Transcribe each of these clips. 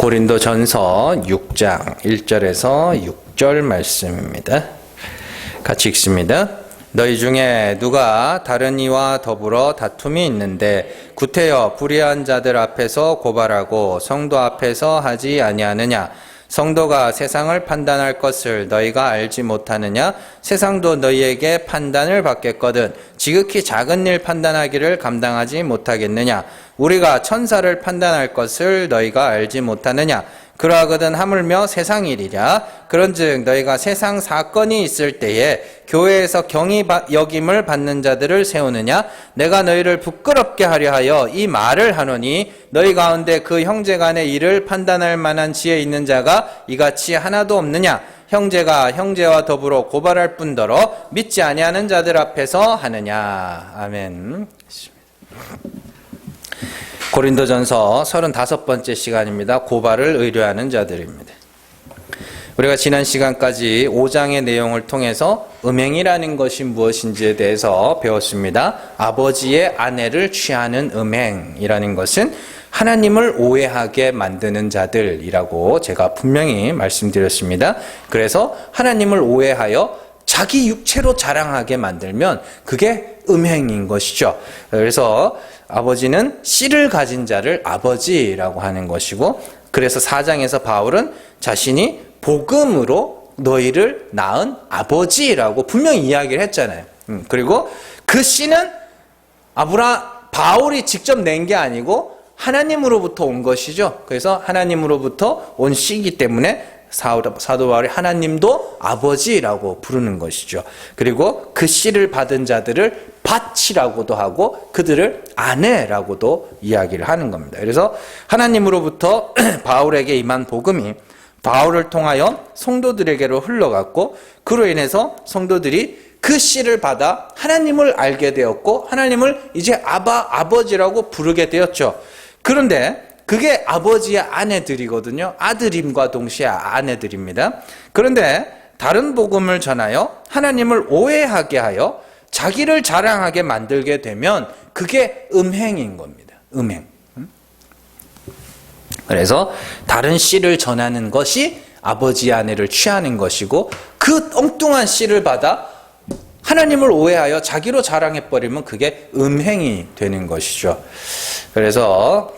고린도전서 6장 1절에서 6절 말씀입니다. 같이 읽습니다. 너희 중에 누가 다른 이와 더불어 다툼이 있는데 구태여 불의한 자들 앞에서 고발하고 성도 앞에서 하지 아니하느냐? 성도가 세상을 판단할 것을 너희가 알지 못하느냐? 세상도 너희에게 판단을 받겠거든 지극히 작은 일 판단하기를 감당하지 못하겠느냐? 우리가 천사를 판단할 것을 너희가 알지 못하느냐? 그러하거든 하물며 세상 일이랴. 그런즉 너희가 세상 사건이 있을 때에 교회에서 경히 여김을 받는 자들을 세우느냐? 내가 너희를 부끄럽게 하려 하여 이 말을 하노니 너희 가운데 그 형제 간의 일을 판단할 만한 지혜 있는 자가 이같이 하나도 없느냐? 형제가 형제와 더불어 고발할 뿐더러 믿지 아니하는 자들 앞에서 하느냐? 아멘. 고린도전서 35번째 시간입니다. 고발을 의뢰하는 자들입니다. 우리가 지난 시간까지 5장의 내용을 통해서 음행이라는 것이 무엇인지에 대해서 배웠습니다. 아버지의 아내를 취하는 음행이라는 것은 하나님을 오해하게 만드는 자들이라고 제가 분명히 말씀드렸습니다. 그래서 하나님을 오해하여 자기 육체로 자랑하게 만들면 그게 음행인 것이죠. 그래서 아버지는 씨를 가진 자를 아버지라고 하는 것이고, 그래서 4장에서 바울은 자신이 복음으로 너희를 낳은 아버지라고 분명히 이야기를 했잖아요. 그리고 그 씨는 바울이 직접 낸 게 아니고 하나님으로부터 온 것이죠. 그래서 하나님으로부터 온 씨이기 때문에 사도 바울이 하나님도 아버지라고 부르는 것이죠. 그리고 그 씨를 받은 자들을 밭이라고도 하고 그들을 아내라고도 이야기를 하는 겁니다. 그래서 하나님으로부터 바울에게 임한 복음이 바울을 통하여 성도들에게로 흘러갔고, 그로 인해서 성도들이 그 씨를 받아 하나님을 알게 되었고 하나님을 이제 아버지라고 부르게 되었죠. 그런데 그게 아버지의 아내들이거든요. 아들임과 동시에 아내들입니다. 그런데 다른 복음을 전하여 하나님을 오해하게 하여 자기를 자랑하게 만들게 되면 그게 음행인 겁니다. 음행. 그래서 다른 씨를 전하는 것이 아버지의 아내를 취하는 것이고, 그 엉뚱한 씨를 받아 하나님을 오해하여 자기로 자랑해버리면 그게 음행이 되는 것이죠. 그래서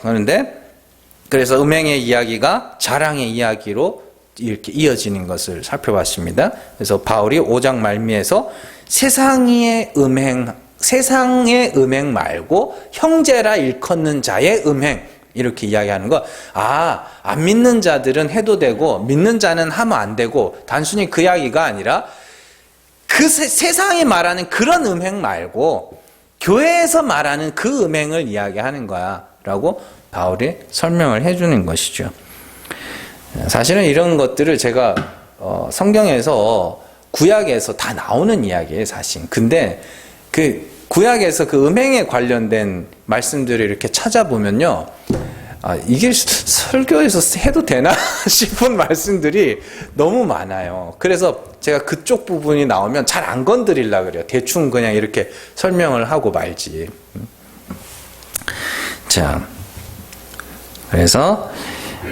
음행의 이야기가 자랑의 이야기로 이렇게 이어지는 것을 살펴봤습니다. 그래서 바울이 5장 말미에서 세상의 음행 말고 형제라 일컫는 자의 음행, 이렇게 이야기하는 거. 안 믿는 자들은 해도 되고 믿는 자는 하면 안 되고, 단순히 그 이야기가 아니라 그 세상이 말하는 그런 음행 말고 교회에서 말하는 그 음행을 이야기하는 거야 라고 바울이 설명을 해주는 것이죠. 사실은 이런 것들을 제가 성경에서 구약에서 다 나오는 이야기예요, 사실. 근데 그 구약에서 그 음행에 관련된 말씀들을 이렇게 찾아보면요, 이게 설교에서 해도 되나 싶은 말씀들이 너무 많아요. 그래서 제가 그쪽 부분이 나오면 잘 안 건드리려고 그래요. 대충 그냥 이렇게 설명을 하고 말지. 자, 그래서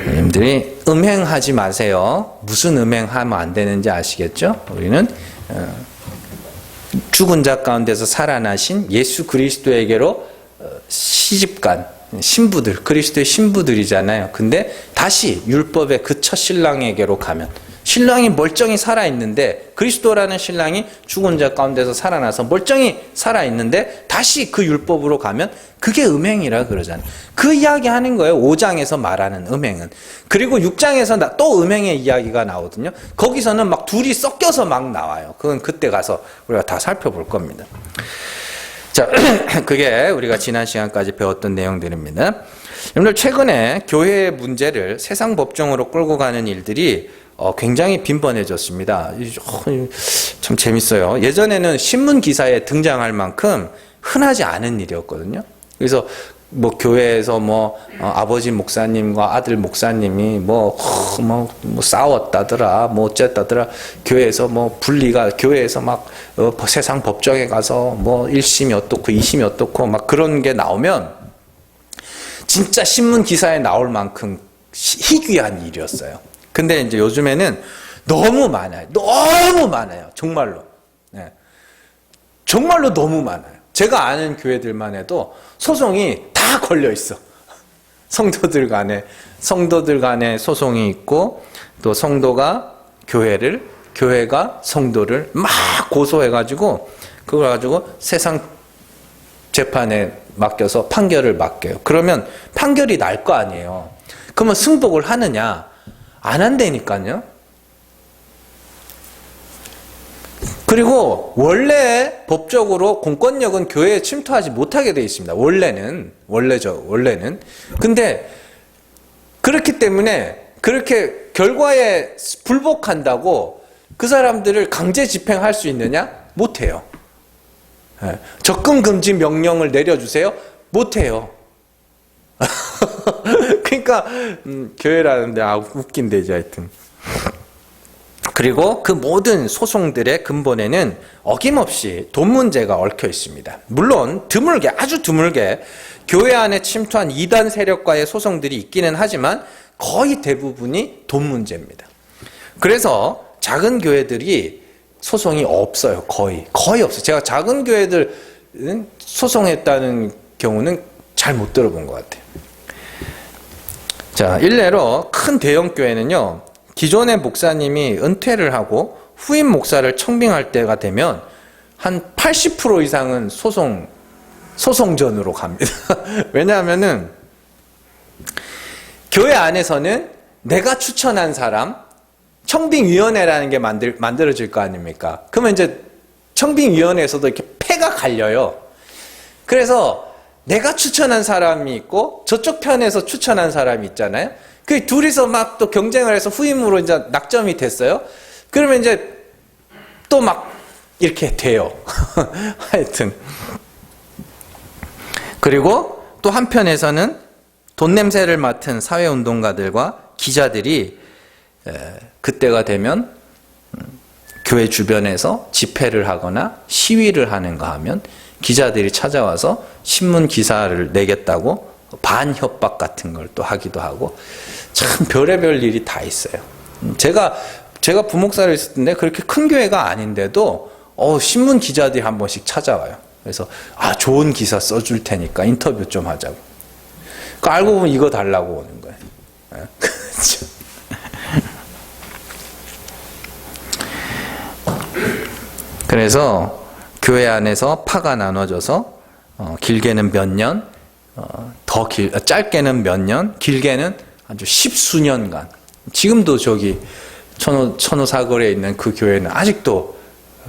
여러분들이 음행하지 마세요. 무슨 음행하면 안 되는지 아시겠죠? 우리는 죽은 자 가운데서 살아나신 예수 그리스도에게로 시집간 신부들, 그리스도의 신부들이잖아요. 근데 다시 율법의 그 첫 신랑에게로 가면, 신랑이 멀쩡히 살아있는데, 그리스도라는 신랑이 죽은 자 가운데서 살아나서 멀쩡히 살아있는데 다시 그 율법으로 가면 그게 음행이라 그러잖아요. 그 이야기 하는 거예요, 5장에서 말하는 음행은. 그리고 6장에서 또 음행의 이야기가 나오거든요. 거기서는 막 둘이 섞여서 막 나와요. 그건 그때 가서 우리가 다 살펴볼 겁니다. 자, 그게 우리가 지난 시간까지 배웠던 내용들입니다. 여러분들, 최근에 교회의 문제를 세상 법정으로 끌고 가는 일들이 굉장히 빈번해졌습니다. 참 재밌어요. 예전에는 신문 기사에 등장할 만큼 흔하지 않은 일이었거든요. 그래서 교회에서 아버지 목사님과 아들 목사님이 싸웠다더라, 어쨌다더라, 교회에서 분리가, 교회에서 세상 법정에 가서 1심이 어떻고 2심이 어떻고 그런 게 나오면 진짜 신문 기사에 나올 만큼 희귀한 일이었어요. 근데 이제 요즘에는 너무 많아요. 너무 많아요. 정말로. 네. 정말로 너무 많아요. 제가 아는 교회들만 해도 소송이 다 걸려 있어. 성도들 간에 소송이 있고, 또 성도가 교회가 성도를 막 고소해가지고, 그걸 가지고 세상 재판에 맡겨서 판결을 맡겨요. 그러면 판결이 날 거 아니에요. 그러면 승복을 하느냐? 안 한다니까요. 그리고 원래 법적으로 공권력은 교회에 침투하지 못하게 되어 있습니다. 원래는. 근데 그렇기 때문에 그렇게 결과에 불복한다고 그 사람들을 강제 집행할 수 있느냐? 못해요. 접근 금지 명령을 내려주세요? 못해요. 그러니까 교회라는데 웃긴데 이제 하여튼. 그리고 그 모든 소송들의 근본에는 어김없이 돈 문제가 얽혀 있습니다. 물론 아주 드물게 교회 안에 침투한 이단 세력과의 소송들이 있기는 하지만 거의 대부분이 돈 문제입니다. 그래서 작은 교회들이 소송이 없어요. 거의 없어요. 제가 작은 교회들은 소송했다는 경우는 잘 못 들어본 것 같아요. 자, 일례로 큰 대형 교회는요, 기존의 목사님이 은퇴를 하고 후임 목사를 청빙할 때가 되면 한 80% 이상은 소송전으로 갑니다. 왜냐하면은 교회 안에서는 내가 추천한 사람, 청빙위원회라는 게 만들어질 거 아닙니까? 그러면 이제 청빙위원회에서도 이렇게 패가 갈려요. 그래서 내가 추천한 사람이 있고 저쪽 편에서 추천한 사람이 있잖아요. 그 둘이서 막 또 경쟁을 해서 후임으로 이제 낙점이 됐어요. 그러면 이제 또 막 이렇게 돼요. 하여튼. 그리고 또 한편에서는 돈 냄새를 맡은 사회운동가들과 기자들이 그때가 되면 교회 주변에서 집회를 하거나 시위를 하는가 하면 기자들이 찾아와서 신문 기사를 내겠다고 반협박 같은 걸 또 하기도 하고 참 별의별 일이 다 있어요. 제가 부목사를 있을 텐데 그렇게 큰 교회가 아닌데도 신문 기자들이 한 번씩 찾아와요. 그래서 좋은 기사 써줄 테니까 인터뷰 좀 하자고. 알고 보면 이거 달라고 오는 거예요. 그래서 교회 안에서 파가 나눠져서 길게는 몇 년, 짧게는 몇 년, 길게는 아주 10수년간. 지금도 저기 천호 사거리에 있는 그 교회는 아직도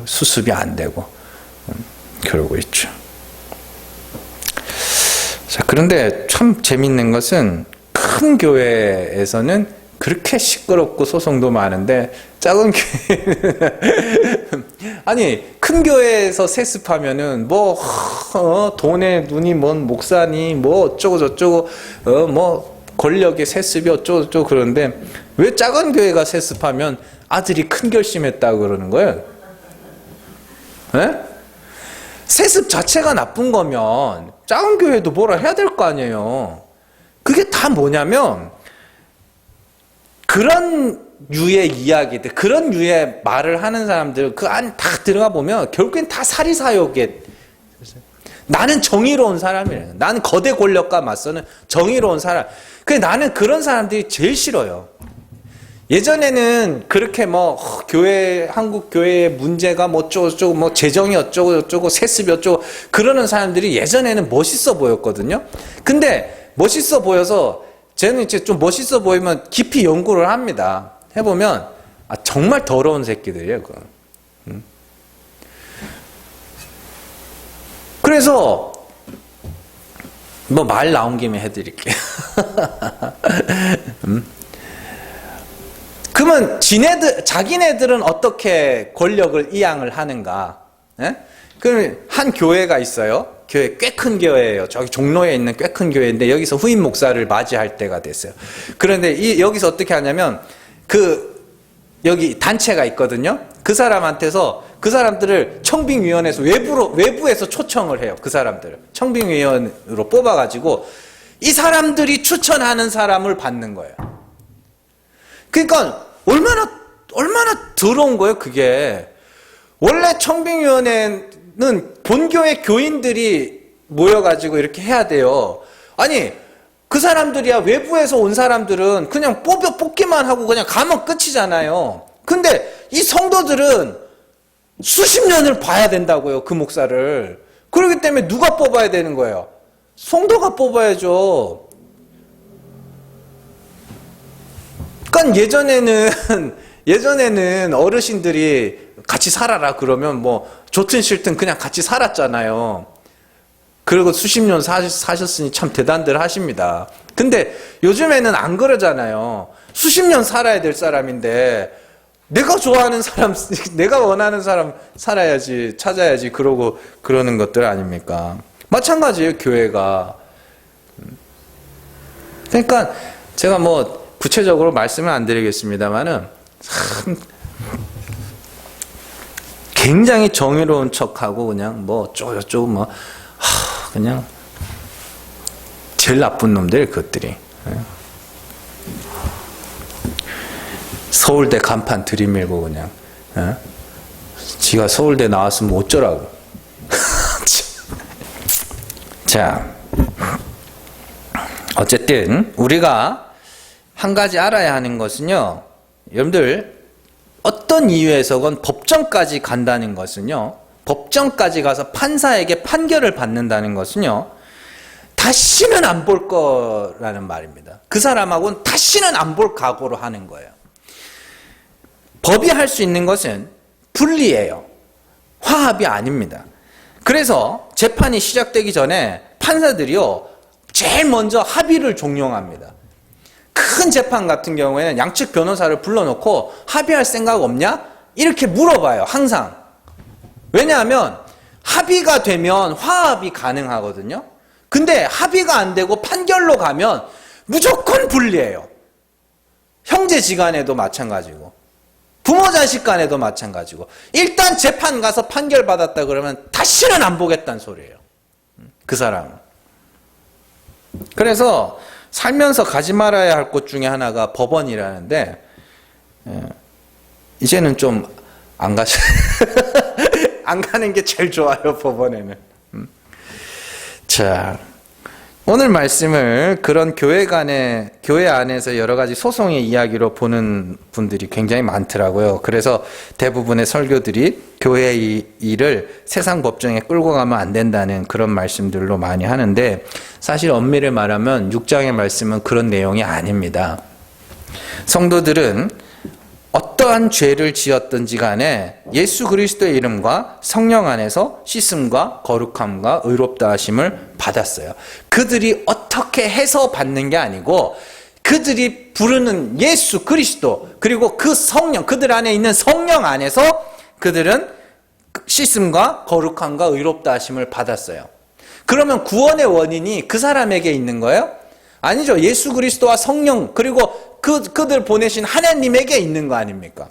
수습이 안 되고 그러고 있죠. 자, 그런데 참 재밌는 것은 큰 교회에서는 그렇게 시끄럽고 소송도 많은데 작은 교회는 아니 큰 교회에서 세습하면은 돈에 눈이 먼 목사니 어쩌고 저쩌고 권력의 세습이 어쩌고 저쩌고 그러는데 왜 작은 교회가 세습하면 아들이 큰 결심했다고 그러는 거예요? 네? 세습 자체가 나쁜 거면 작은 교회도 뭐라 해야 될 거 아니에요. 그게 다 뭐냐면 그런 유의 이야기들, 그런 유의 말을 하는 사람들 그 안 다 들어가 보면 결국엔 다 사리사욕에 나는 정의로운 사람이에요. 나는 거대 권력과 맞서는 정의로운 사람. 근데 나는 그런 사람들이 제일 싫어요. 예전에는 그렇게 한국 교회의 문제가 어쩌고 재정이 어쩌고 세습이 어쩌고 그러는 사람들이 예전에는 멋있어 보였거든요. 근데 멋있어 보여서 쟤는 이제 좀 멋있어 보이면 깊이 연구를 합니다. 해보면 정말 더러운 새끼들이에요. 그건. 그래서 말 나온 김에 해드릴게요. 그러면 자기네들은 어떻게 권력을 이양을 하는가? 예? 그럼 한 교회가 있어요. 교회 꽤 큰 교회예요. 저기 종로에 있는 꽤 큰 교회인데 여기서 후임 목사를 맞이할 때가 됐어요. 그런데 여기서 어떻게 하냐면 여기 단체가 있거든요. 그 사람한테서 그 사람들을 청빙위원회에서 외부에서 초청을 해요. 그 사람들을 청빙위원으로 뽑아가지고 이 사람들이 추천하는 사람을 받는 거예요. 그러니까 얼마나 더러운 거예요, 그게. 원래 청빙위원회는 본교회 교인들이 모여가지고 이렇게 해야 돼요. 아니, 그 사람들이야, 외부에서 온 사람들은 그냥 뽑기만 하고 그냥 가면 끝이잖아요. 근데 이 성도들은 수십 년을 봐야 된다고요, 그 목사를. 그렇기 때문에 누가 뽑아야 되는 거예요? 성도가 뽑아야죠. 그러니까 예전에는 어르신들이 같이 살아라 그러면 뭐 좋든 싫든 그냥 같이 살았잖아요. 그리고 수십 년 사셨으니 참 대단들 하십니다. 근데 요즘에는 안 그러잖아요. 수십 년 살아야 될 사람인데 내가 좋아하는 사람, 내가 원하는 사람 살아야지, 찾아야지 그러고 그러는 것들 아닙니까? 마찬가지예요, 교회가. 그러니까 제가 뭐 구체적으로 말씀을 안 드리겠습니다만은 참 굉장히 정의로운 척하고 그냥 뭐 어쩌고저쩌고 뭐 그냥 제일 나쁜 놈들 그것들이. 서울대 간판 들이밀고 그냥 지가 서울대 나왔으면 어쩌라고. 자, 어쨌든 우리가 한 가지 알아야 하는 것은요, 여러분들 어떤 이유에서건 법정까지 간다는 것은요, 법정까지 가서 판사에게 판결을 받는다는 것은요, 다시는 안 볼 거라는 말입니다. 그 사람하고는 다시는 안 볼 각오로 하는 거예요. 법이 할 수 있는 것은 분리예요. 화합이 아닙니다. 그래서 재판이 시작되기 전에 판사들이요, 제일 먼저 합의를 종용합니다. 큰 재판 같은 경우에는 양측 변호사를 불러놓고 합의할 생각 없냐? 이렇게 물어봐요, 항상. 왜냐하면 합의가 되면 화합이 가능하거든요. 근데 합의가 안 되고 판결로 가면 무조건 분리해요. 형제지간에도 마찬가지고 부모 자식 간에도 마찬가지고 일단 재판 가서 판결 받았다 그러면 다시는 안 보겠다는 소리예요, 그 사람은. 그래서 살면서 가지 말아야 할 곳 중에 하나가 법원이라는데, 이제는 좀 안 안 가는 게 제일 좋아요, 법원에는. 자, 오늘 말씀을 그런 교회 안에서 여러 가지 소송의 이야기로 보는 분들이 굉장히 많더라고요. 그래서 대부분의 설교들이 교회의 일을 세상 법정에 끌고 가면 안 된다는 그런 말씀들로 많이 하는데, 사실 엄밀히 말하면 6장의 말씀은 그런 내용이 아닙니다. 성도들은 어떠한 죄를 지었든지 간에 예수 그리스도의 이름과 성령 안에서 씻음과 거룩함과 의롭다 하심을 받았어요. 그들이 어떻게 해서 받는 게 아니고 그들이 부르는 예수 그리스도, 그리고 그 성령, 그들 안에 있는 성령 안에서 그들은 씻음과 거룩함과 의롭다 하심을 받았어요. 그러면 구원의 원인이 그 사람에게 있는 거예요? 아니죠. 예수 그리스도와 성령, 그리고 그들 보내신 하나님에게 있는 거 아닙니까?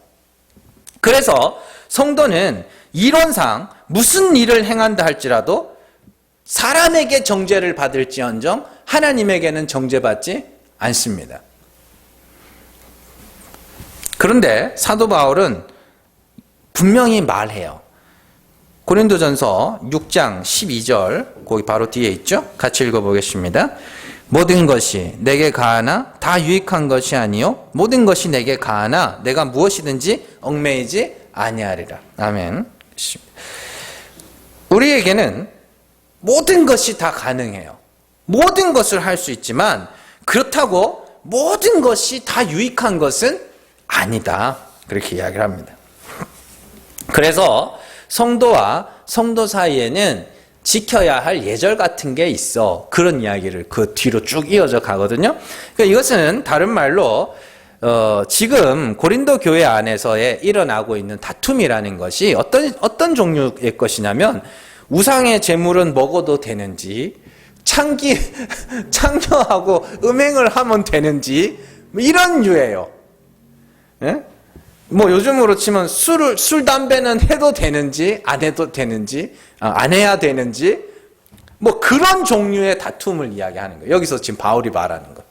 그래서 성도는 이론상 무슨 일을 행한다 할지라도 사람에게 정죄를 받을지언정 하나님에게는 정죄받지 않습니다. 그런데 사도 바울은 분명히 말해요. 고린도전서 6장 12절, 거기 바로 뒤에 있죠? 같이 읽어보겠습니다. 모든 것이 내게 가하나 다 유익한 것이 아니요 모든 것이 내게 가하나 내가 무엇이든지 얽매이지 아니하리라. 아멘. 우리에게는 모든 것이 다 가능해요. 모든 것을 할 수 있지만 그렇다고 모든 것이 다 유익한 것은 아니다. 그렇게 이야기를 합니다. 그래서 성도와 성도 사이에는 지켜야 할 예절 같은 게 있어. 그런 이야기를 그 뒤로 쭉 이어져 가거든요. 그러니까 이것은 다른 말로 지금 고린도 교회 안에서의 일어나고 있는 다툼이라는 것이 어떤 종류의 것이냐면, 우상의 제물은 먹어도 되는지, 창녀하고 음행을 하면 되는지, 이런 류예요. 예? 뭐 요즘으로 치면 술 담배는 해도 되는지 안 해도 되는지, 안 해야 되는지, 뭐 그런 종류의 다툼을 이야기하는 거예요. 여기서 지금 바울이 말하는 것.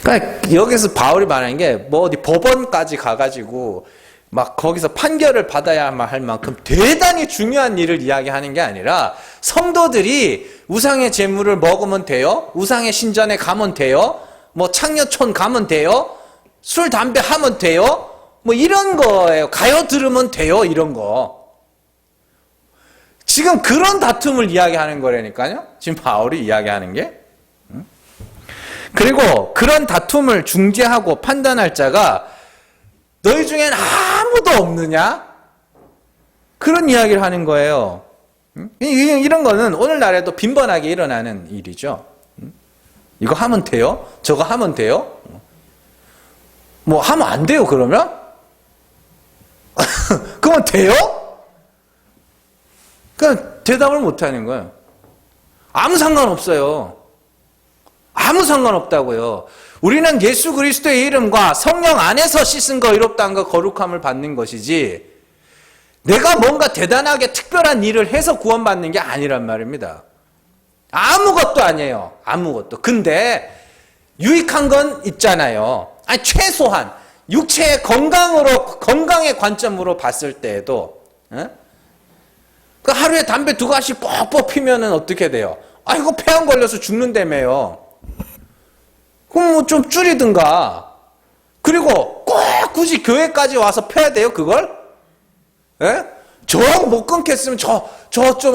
그러니까 여기서 바울이 말하는 게 뭐 어디 법원까지 가가지고 막 거기서 판결을 받아야만 할 만큼 대단히 중요한 일을 이야기하는 게 아니라 성도들이 우상의 제물을 먹으면 돼요? 우상의 신전에 가면 돼요? 뭐 창녀촌 가면 돼요? 술, 담배 하면 돼요? 뭐 이런 거예요. 가요 들으면 돼요? 이런 거. 지금 그런 다툼을 이야기하는 거라니까요. 지금 바울이 이야기하는 게. 그리고 그런 다툼을 중재하고 판단할 자가 너희 중엔 아무도 없느냐? 그런 이야기를 하는 거예요. 이런 거는 오늘날에도 빈번하게 일어나는 일이죠. 이거 하면 돼요? 저거 하면 돼요? 뭐 하면 안 돼요, 그러면? 그러면 돼요? 그냥 대답을 못 하는 거예요. 아무 상관없어요. 아무 상관없다고요. 우리는 예수 그리스도의 이름과 성령 안에서 씻은 거, 의롭다함과 거룩함을 받는 것이지 내가 뭔가 대단하게 특별한 일을 해서 구원받는 게 아니란 말입니다. 아무것도 아니에요. 아무것도. 근데 유익한 건 있잖아요. 아니 최소한 육체의 건강의 관점으로 봤을 때에도 그 하루에 담배 2가씩 뻑뻑 피면은 어떻게 돼요? 아이고 폐암 걸려서 죽는다며요. 그럼 뭐 좀 줄이든가. 그리고 꼭 굳이 교회까지 와서 펴야 돼요, 그걸? 예? 저하고 못 끊겠으면 좀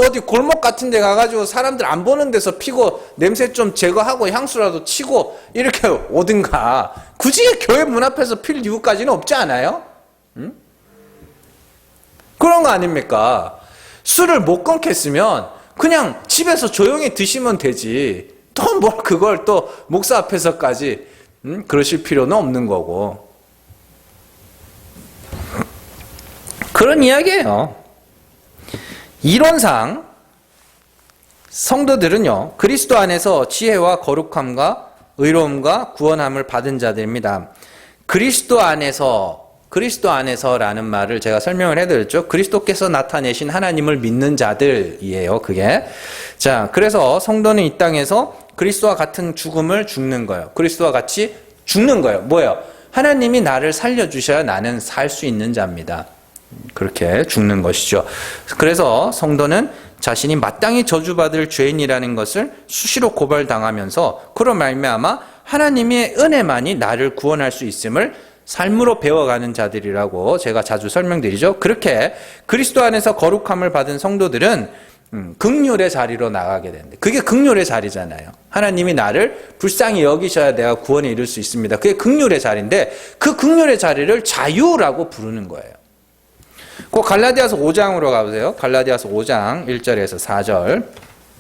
어디 골목 같은 데 가가지고 사람들 안 보는 데서 피고 냄새 좀 제거하고 향수라도 치고 이렇게 오든가. 굳이 교회 문 앞에서 필 이유까지는 없지 않아요? 응? 그런 거 아닙니까? 술을 못 끊겠으면 그냥 집에서 조용히 드시면 되지. 또 뭘 그걸 또 목사 앞에서까지 그러실 필요는 없는 거고. 그런 이야기예요. 이론상 성도들은요, 그리스도 안에서 지혜와 거룩함과 의로움과 구원함을 받은 자들입니다. 그리스도 안에서라는 말을 제가 설명을 해드렸죠. 그리스도께서 나타내신 하나님을 믿는 자들이에요, 그게. 자, 그래서 성도는 이 땅에서 그리스도와 같은 죽음을 죽는 거예요. 그리스도와 같이 죽는 거예요. 뭐예요? 하나님이 나를 살려주셔야 나는 살 수 있는 자입니다. 그렇게 죽는 것이죠. 그래서 성도는 자신이 마땅히 저주받을 죄인이라는 것을 수시로 고발당하면서 그로 말미암아 하나님의 은혜만이 나를 구원할 수 있음을 삶으로 배워가는 자들이라고 제가 자주 설명드리죠. 그렇게 그리스도 안에서 거룩함을 받은 성도들은 긍휼의 자리로 나가게 되는데, 그게 긍휼의 자리잖아요. 하나님이 나를 불쌍히 여기셔야 내가 구원에 이를 수 있습니다. 그게 긍휼의 자리인데 그 긍휼의 자리를 자유라고 부르는 거예요. 그 갈라디아서 5장으로 가보세요. 갈라디아서 5장 1절에서 4절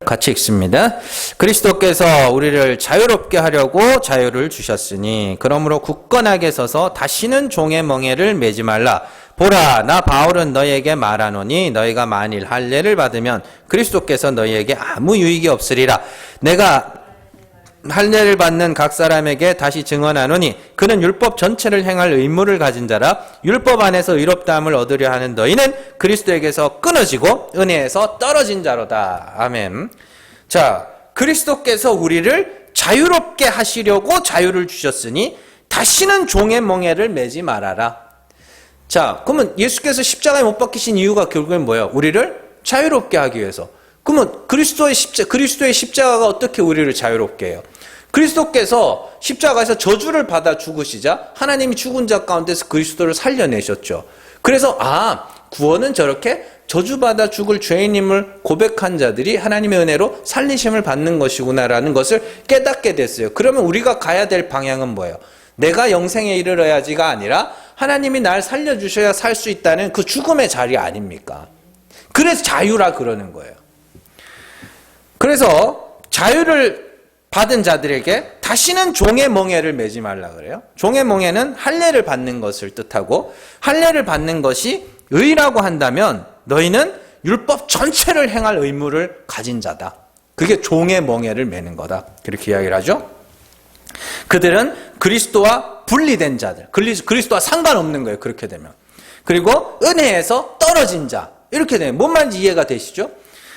같이 읽습니다. 그리스도께서 우리를 자유롭게 하려고 자유를 주셨으니 그러므로 굳건하게 서서 다시는 종의 멍에를 매지 말라. 보라, 나 바울은 너희에게 말하노니 너희가 만일 할례를 받으면 그리스도께서 너희에게 아무 유익이 없으리라. 내가 할례를 받는 각 사람에게 다시 증언하노니 그는 율법 전체를 행할 의무를 가진 자라. 율법 안에서 의롭다함을 얻으려 하는 너희는 그리스도에게서 끊어지고 은혜에서 떨어진 자로다. 아멘. 자, 그리스도께서 우리를 자유롭게 하시려고 자유를 주셨으니 다시는 종의 멍에를 매지 말아라. 자, 그러면 예수께서 십자가에 못 박히신 이유가 결국엔 뭐예요? 우리를 자유롭게 하기 위해서. 그러면 그리스도의 십자가가 어떻게 우리를 자유롭게 해요? 그리스도께서 십자가에서 저주를 받아 죽으시자 하나님이 죽은 자 가운데서 그리스도를 살려내셨죠. 그래서 구원은 저렇게 저주받아 죽을 죄인임을 고백한 자들이 하나님의 은혜로 살리심을 받는 것이구나라는 것을 깨닫게 됐어요. 그러면 우리가 가야 될 방향은 뭐예요? 내가 영생에 이르러야지가 아니라 하나님이 날 살려주셔야 살 수 있다는 그 죽음의 자리 아닙니까? 그래서 자유라 그러는 거예요. 그래서 자유를 받은 자들에게 다시는 종의 멍에를 매지 말라 그래요. 종의 멍에는 할례를 받는 것을 뜻하고, 할례를 받는 것이 의라고 한다면 너희는 율법 전체를 행할 의무를 가진 자다. 그게 종의 멍에를 매는 거다. 그렇게 이야기를 하죠. 그들은 그리스도와 분리된 자들, 그리스도와 상관없는 거예요. 그렇게 되면. 그리고 은혜에서 떨어진 자, 이렇게 되면 뭔 말인지 이해가 되시죠?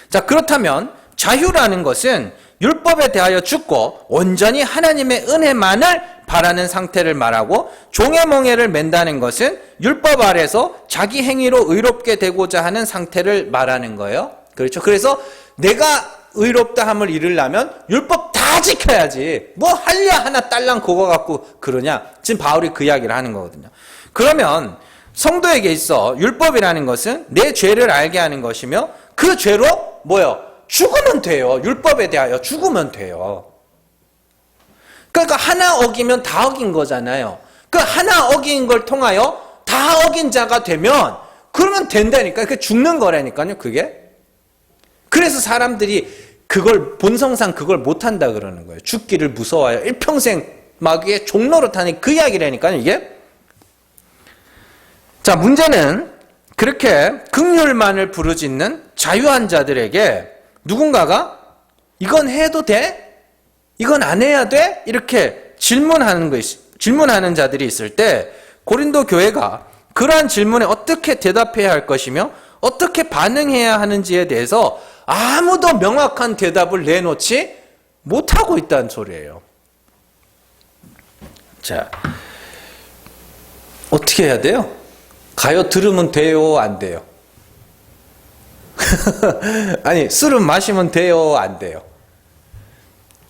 자, 그렇다면 자유라는 것은 율법에 대하여 죽고 온전히 하나님의 은혜만을 바라는 상태를 말하고, 종의 멍에를 맨다는 것은 율법 아래서 자기 행위로 의롭게 되고자 하는 상태를 말하는 거예요. 그렇죠? 그래서 내가 의롭다 함을 이루려면 율법 다 지켜야지, 뭐 할려 하나 딸랑 그거 갖고 그러냐. 지금 바울이 그 이야기를 하는 거거든요. 그러면 성도에게 있어 율법이라는 것은 내 죄를 알게 하는 것이며, 그 죄로 뭐요? 죽으면 돼요. 율법에 대하여 죽으면 돼요. 그러니까 하나 어기면 다 어긴 거잖아요. 그 하나 어긴 걸 통하여 다 어긴 자가 되면 그러면 된다니까. 그 죽는 거라니까요, 그게. 그래서 사람들이 그걸 본성상 그걸 못한다 그러는 거예요. 죽기를 무서워요. 일평생 마귀의 종로로 타는 그 이야기라니까요, 이게. 자, 문제는 그렇게 긍휼만을 부르짖는 자유한 자들에게 누군가가 이건 해도 돼? 이건 안 해야 돼? 이렇게 질문하는 자들이 있을 때 고린도 교회가 그러한 질문에 어떻게 대답해야 할 것이며 어떻게 반응해야 하는지에 대해서 아무도 명확한 대답을 내놓지 못하고 있다는 소리예요. 자, 어떻게 해야 돼요? 가요 들으면 돼요? 안 돼요? 아니, 술은 마시면 돼요? 안 돼요?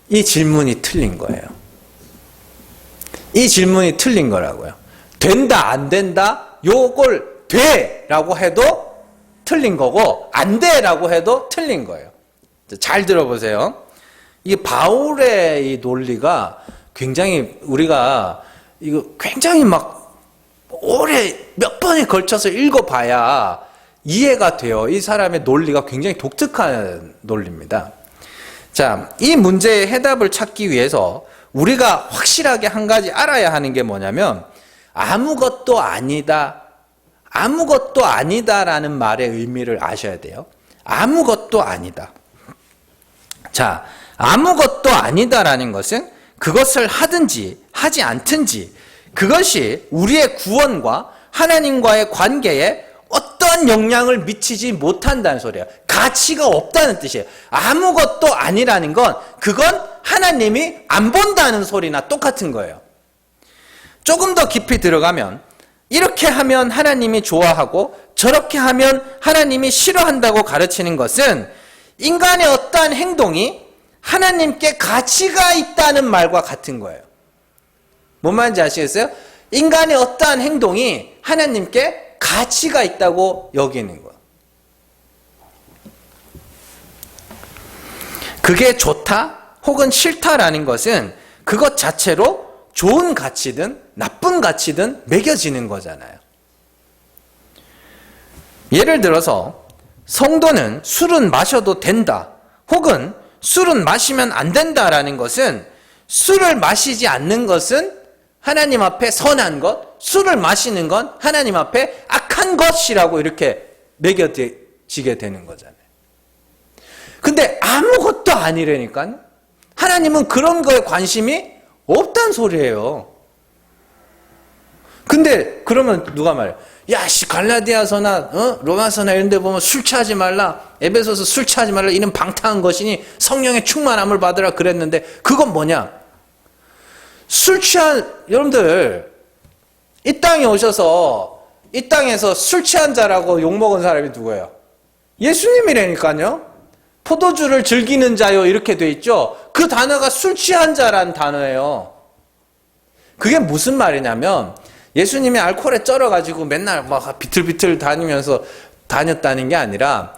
이 질문이 틀린 거예요. 이 질문이 틀린 거라고요. 된다, 안 된다? 요걸 돼라고 해도 틀린 거고, 안 돼라고 해도 틀린 거예요. 잘 들어보세요. 이 바울의 이 논리가 굉장히 우리가 이거 굉장히 막 오래 몇 번에 걸쳐서 읽어봐야 이해가 돼요. 이 사람의 논리가 굉장히 독특한 논리입니다. 자, 이 문제의 해답을 찾기 위해서 우리가 확실하게 한 가지 알아야 하는 게 뭐냐면, 아무것도 아니다, 아무것도 아니다라는 말의 의미를 아셔야 돼요. 아무것도 아니다. 자, 아무것도 아니다라는 것은 그것을 하든지 하지 않든지 그것이 우리의 구원과 하나님과의 관계에 어떤 영향을 미치지 못한다는 소리예요. 가치가 없다는 뜻이에요. 아무것도 아니라는 건 그건 하나님이 안 본다는 소리나 똑같은 거예요. 조금 더 깊이 들어가면 이렇게 하면 하나님이 좋아하고 저렇게 하면 하나님이 싫어한다고 가르치는 것은 인간의 어떠한 행동이 하나님께 가치가 있다는 말과 같은 거예요. 뭔 말인지 아시겠어요? 인간의 어떠한 행동이 하나님께 가치가 있다고 여기는 거예요. 그게 좋다 혹은 싫다라는 것은 그것 자체로 좋은 가치든 나쁜 가치든 매겨지는 거잖아요. 예를 들어서 성도는 술은 마셔도 된다 혹은 술은 마시면 안 된다라는 것은, 술을 마시지 않는 것은 하나님 앞에 선한 것, 술을 마시는 건 하나님 앞에 악한 것이라고 이렇게 매겨지게 되는 거잖아요. 근데 아무것도 아니라니까. 하나님은 그런 거에 관심이 없단 소리예요. 근데 그러면 누가 말해요? 야, 갈라디아서나 로마서나 이런 데 보면 술 취하지 말라, 에베소서 술 취하지 말라, 이는 방탕한 것이니 성령의 충만함을 받으라 그랬는데, 그건 뭐냐? 술 취한, 여러분들 이 땅에 오셔서 이 땅에서 술 취한 자라고 욕먹은 사람이 누구예요? 예수님이라니까요. 포도주를 즐기는 자요 이렇게 돼 있죠. 그 단어가 술 취한 자라는 단어예요. 그게 무슨 말이냐면, 예수님이 알코올에 쩔어가지고 맨날 막 비틀비틀 다니면서 다녔다는 게 아니라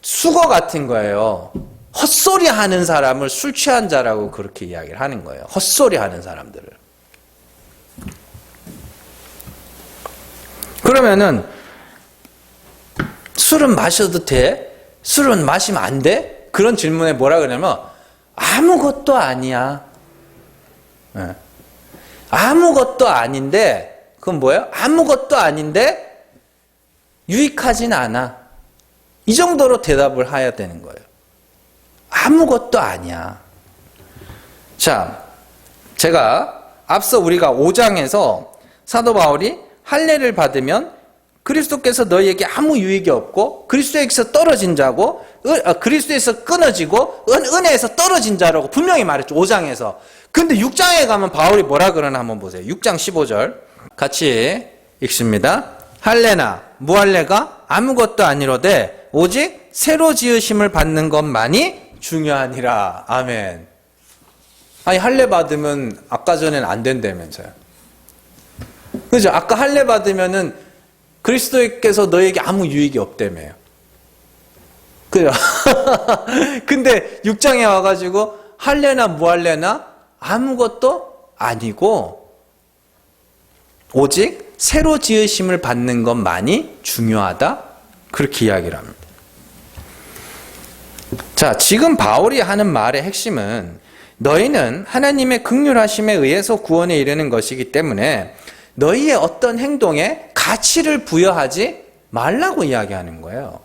수거 같은 거예요. 헛소리 하는 사람을 술 취한 자라고 그렇게 이야기를 하는 거예요. 헛소리 하는 사람들을. 그러면은 술은 마셔도 돼? 술은 마시면 안 돼? 그런 질문에 뭐라 그러냐면 아무것도 아니야. 네. 아무것도 아닌데, 그건 뭐예요? 아무것도 아닌데 유익하진 않아. 이 정도로 대답을 해야 되는 거예요. 아무것도 아니야. 자, 제가 앞서 우리가 5장에서 사도 바울이 할례를 받으면 그리스도께서 너희에게 아무 유익이 없고 그리스도에게서 떨어진 자고 그리스도에서 끊어지고 은혜에서 떨어진 자라고 분명히 말했죠. 5장에서. 근데 6장에 가면 바울이 뭐라 그러나 한번 보세요. 6장 15절 같이 읽습니다. 할례나 무할례가 아무것도 아니로되 오직 새로 지으심을 받는 것만이 중요하니라. 아멘. 아니 할례 받으면 아까 전엔 안 된다면서요. 그죠? 아까 할례 받으면은 그리스도께서 너에게 아무 유익이 없다며요. 그죠? 근데 6장에 와가지고 할례나 무할례나 아무것도 아니고 오직 새로 지으심을 받는 것만이 중요하다. 그렇게 이야기를 합니다. 자, 지금 바울이 하는 말의 핵심은 너희는 하나님의 긍휼하심에 의해서 구원에 이르는 것이기 때문에 너희의 어떤 행동에 가치를 부여하지 말라고 이야기하는 거예요.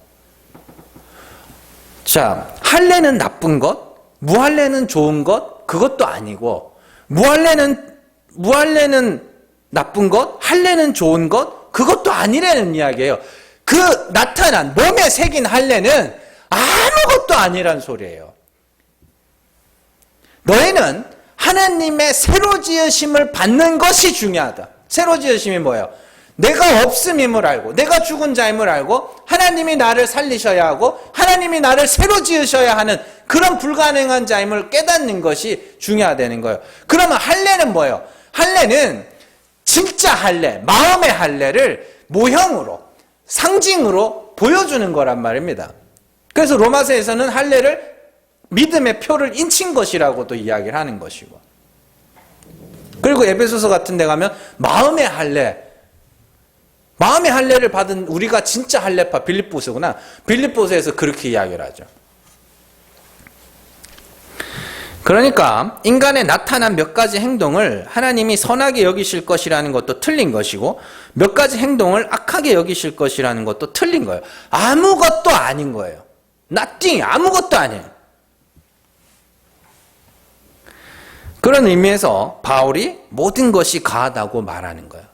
자, 할례는 나쁜 것, 무할례는 좋은 것, 그것도 아니고 무할례는 나쁜 것, 할례는 좋은 것, 그것도 아니라는 이야기예요. 그 나타난 몸에 새긴 할례는 아무것도 아니란 소리예요. 너희는 하나님의 새로 지으심을 받는 것이 중요하다. 새로 지으심이 뭐예요? 내가 없음임을 알고 내가 죽은 자임을 알고 하나님이 나를 살리셔야 하고 하나님이 나를 새로 지으셔야 하는 그런 불가능한 자임을 깨닫는 것이 중요하다는 거예요. 그러면 할례는 뭐예요? 할례는 진짜 할례, 마음의 할례를 모형으로 상징으로 보여주는 거란 말입니다. 그래서 로마서에서는 할례를 믿음의 표를 인친 것이라고도 이야기를 하는 것이고, 그리고 에베소서 같은 데 가면 마음의 할례를 받은 우리가 진짜 할례파 빌립보서구나. 빌립보서에서 그렇게 이야기를 하죠. 그러니까 인간에 나타난 몇 가지 행동을 하나님이 선하게 여기실 것이라는 것도 틀린 것이고 몇 가지 행동을 악하게 여기실 것이라는 것도 틀린 거예요. 아무것도 아닌 거예요. nothing, 아무것도 아니에요. 그런 의미에서 바울이 모든 것이 가하다고 말하는 거예요.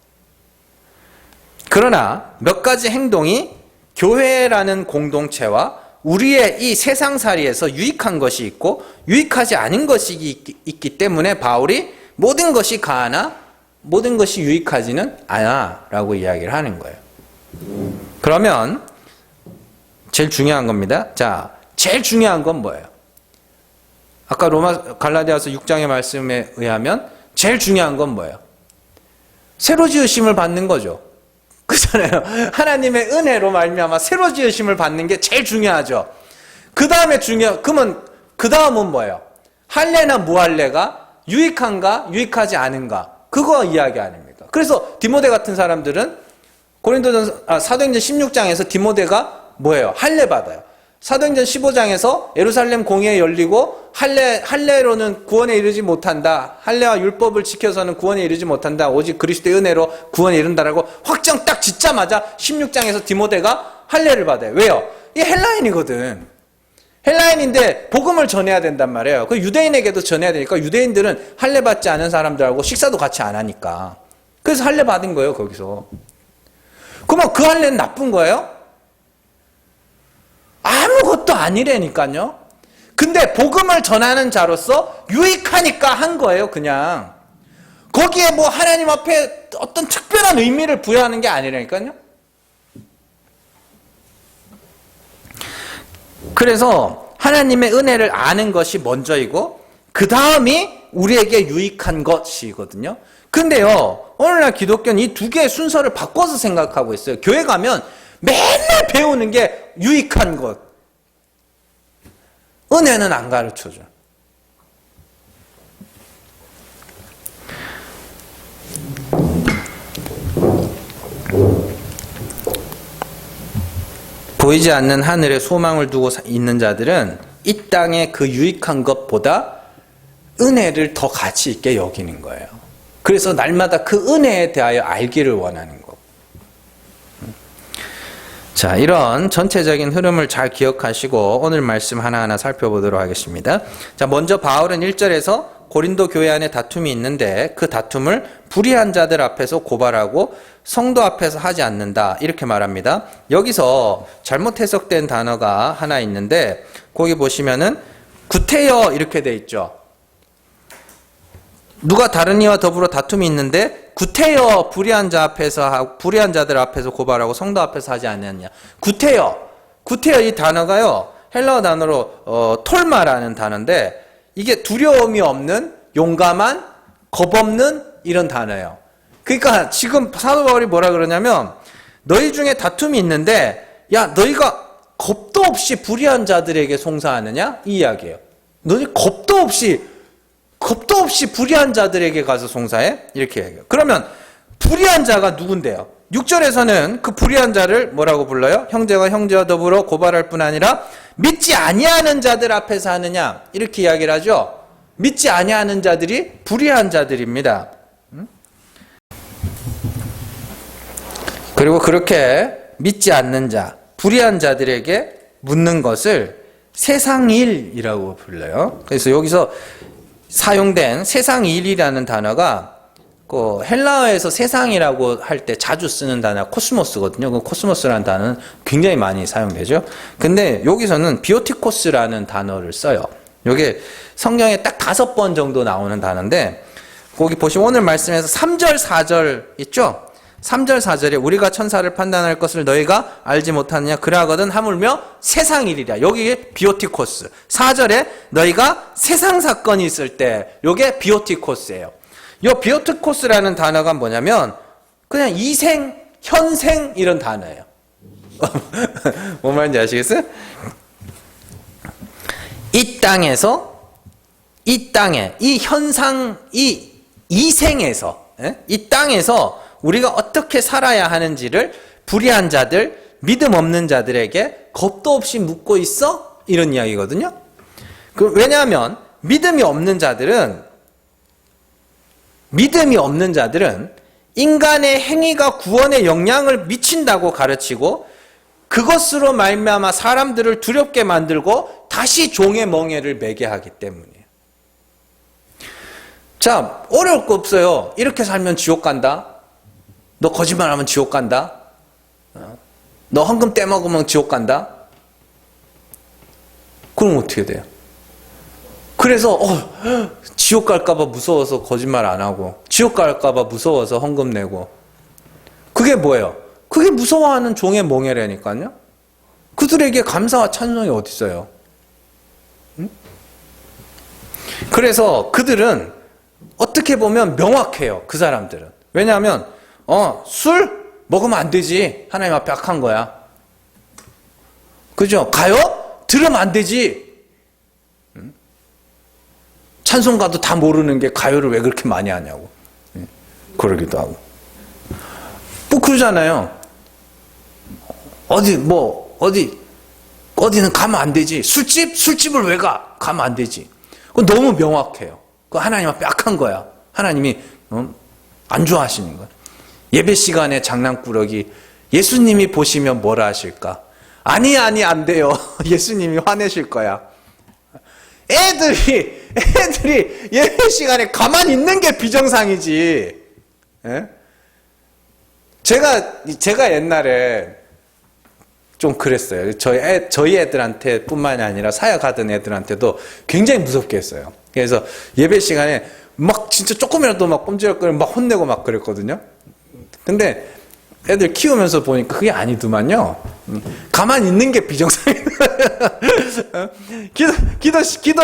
그러나 몇 가지 행동이 교회라는 공동체와 우리의 이 세상살이에서 유익한 것이 있고 유익하지 않은 것이 있기 때문에 바울이 모든 것이 가하나 모든 것이 유익하지는 않아 라고 이야기를 하는 거예요. 그러면 제일 중요한 겁니다. 자, 제일 중요한 건 뭐예요? 아까 갈라디아서 6장의 말씀에 의하면 제일 중요한 건 뭐예요? 새로 지으심을 받는 거죠. 그렇잖아요. 하나님의 은혜로 말미암아 새로 지으심을 받는 게 제일 중요하죠. 그러면 그 다음은 뭐예요? 할례나 무할례가 유익한가 유익하지 않은가, 그거 이야기 아닙니까? 그래서 디모데 같은 사람들은 사도행전 16장에서 디모데가 뭐예요? 할례 받아요. 사도행전 15장에서 예루살렘 공회 열리고 할례로는 구원에 이르지 못한다. 할례와 율법을 지켜서는 구원에 이르지 못한다. 오직 그리스도의 은혜로 구원에 이른다라고 확정 딱 짓자마자 16장에서 디모데가 할례를 받아요. 왜요? 이게 헬라인이거든. 헬라인인데 복음을 전해야 된단 말이에요. 그 유대인에게도 전해야 되니까 유대인들은 할례 받지 않은 사람들하고 식사도 같이 안 하니까. 그래서 할례 받은 거예요, 거기서. 그러면 그 할례는 나쁜 거예요? 아무것도 아니라니까요. 근데 복음을 전하는 자로서 유익하니까 한 거예요, 그냥. 거기에 뭐 하나님 앞에 어떤 특별한 의미를 부여하는 게 아니라니까요. 그래서 하나님의 은혜를 아는 것이 먼저이고 그 다음이 우리에게 유익한 것이거든요. 근데요, 오늘날 기독교는 이 두 개의 순서를 바꿔서 생각하고 있어요. 교회 가면 맨날 배우는 게 유익한 것. 은혜는 안 가르쳐줘. 보이지 않는 하늘에 소망을 두고 있는 자들은 이 땅의 그 유익한 것보다 은혜를 더 가치 있게 여기는 거예요. 그래서 날마다 그 은혜에 대하여 알기를 원하는 거예요. 자, 이런 전체적인 흐름을 잘 기억하시고 오늘 말씀 하나하나 살펴보도록 하겠습니다. 자, 먼저 바울은 1절에서 고린도 교회 안에 다툼이 있는데 그 다툼을 불의한 자들 앞에서 고발하고 성도 앞에서 하지 않는다. 이렇게 말합니다. 여기서 잘못 해석된 단어가 하나 있는데 거기 보시면은 구태여 이렇게 돼 있죠. 누가 다른 이와 더불어 다툼이 있는데 구태여 불의한 자들 앞에서 고발하고 성도 앞에서 하지 않느냐. 구태여 이 단어가요. 헬라어 단어로 톨마라는 단어인데 이게 두려움이 없는 용감한 겁 없는 이런 단어예요. 그러니까 지금 사도 바울이 뭐라 그러냐면 너희 중에 다툼이 있는데 야 너희가 겁도 없이 불의한 자들에게 송사하느냐 이 이야기예요. 너희 겁도 없이 불의한 자들에게 가서 송사해 이렇게 얘기해요. 그러면 불의한 자가 누군데요? 6절에서는 그 불의한 자를 뭐라고 불러요? 형제가 형제와 더불어 고발할 뿐 아니라 믿지 아니하는 자들 앞에서 하느냐 이렇게 이야기를 하죠. 믿지 아니하는 자들이 불의한 자들입니다. 그리고 그렇게 믿지 않는 자, 불의한 자들에게 묻는 것을 세상일이라고 불러요. 그래서 여기서 사용된 세상일이라는 단어가 그 헬라어에서 세상이라고 할 때 자주 쓰는 단어가 코스모스거든요. 그 코스모스라는 단어는 굉장히 많이 사용되죠. 근데 여기서는 비오티코스라는 단어를 써요. 이게 성경에 딱 5번 정도 나오는 단어인데 거기 보시면 오늘 말씀에서 3절, 4절 있죠? 3절, 4절에 우리가 천사를 판단할 것을 너희가 알지 못하느냐 그러하거든 하물며 세상일이라. 여기 비오티코스. 4절에 너희가 세상 사건이 있을 때 이게 비오티코스예요. 이 비오티코스라는 단어가 뭐냐면 그냥 이생, 현생 이런 단어예요. 뭔 말인지 아시겠어요? 이 땅에서 이 땅에 이 현상 이 이생에서 이 땅에서 우리가 어떻게 살아야 하는지를 불의한 자들, 믿음 없는 자들에게 겁도 없이 묻고 있어? 이런 이야기거든요. 왜냐하면 믿음이 없는 자들은 인간의 행위가 구원에 영향을 미친다고 가르치고 그것으로 말미암아 사람들을 두렵게 만들고 다시 종의 멍에를 매게 하기 때문이에요. 자, 어려울 거 없어요. 이렇게 살면 지옥 간다. 너 거짓말하면 지옥 간다. 너 헌금 떼먹으면 지옥 간다. 그럼 어떻게 돼요? 그래서 지옥 갈까봐 무서워서 거짓말 안 하고 지옥 갈까봐 무서워서 헌금 내고 그게 뭐예요? 그게 무서워하는 종의 몽해라니까요. 그들에게 감사와 찬송이 어디 있어요? 응? 그래서 그들은 어떻게 보면 명확해요. 그 사람들은. 왜냐하면 술 먹으면 안 되지. 하나님 앞에 악한 거야. 그죠? 가요? 들으면 안 되지. 찬송가도 다 모르는 게 가요를 왜 그렇게 많이 하냐고. 그러기도 하고. 뭐 그러잖아요. 어디는 가면 안 되지. 술집을 왜 가? 가면 안 되지. 그건 너무 명확해요. 그 하나님 앞에 악한 거야. 하나님이 안 좋아하시는 거야. 예배 시간에 장난꾸러기 예수님이 보시면 뭐라 하실까? 아니 안 돼요. 예수님이 화내실 거야. 애들이 예배 시간에 가만히 있는 게 비정상이지. 예? 제가 옛날에 좀 그랬어요. 저희 애들한테 뿐만이 아니라 사역하던 애들한테도 굉장히 무섭게 했어요. 그래서 예배 시간에 막 진짜 조금이라도 막 꼼지락거리고 막 혼내고 막 그랬거든요. 근데 애들 키우면서 보니까 그게 아니더만요. 가만히 있는 게 비정상이에요. 기도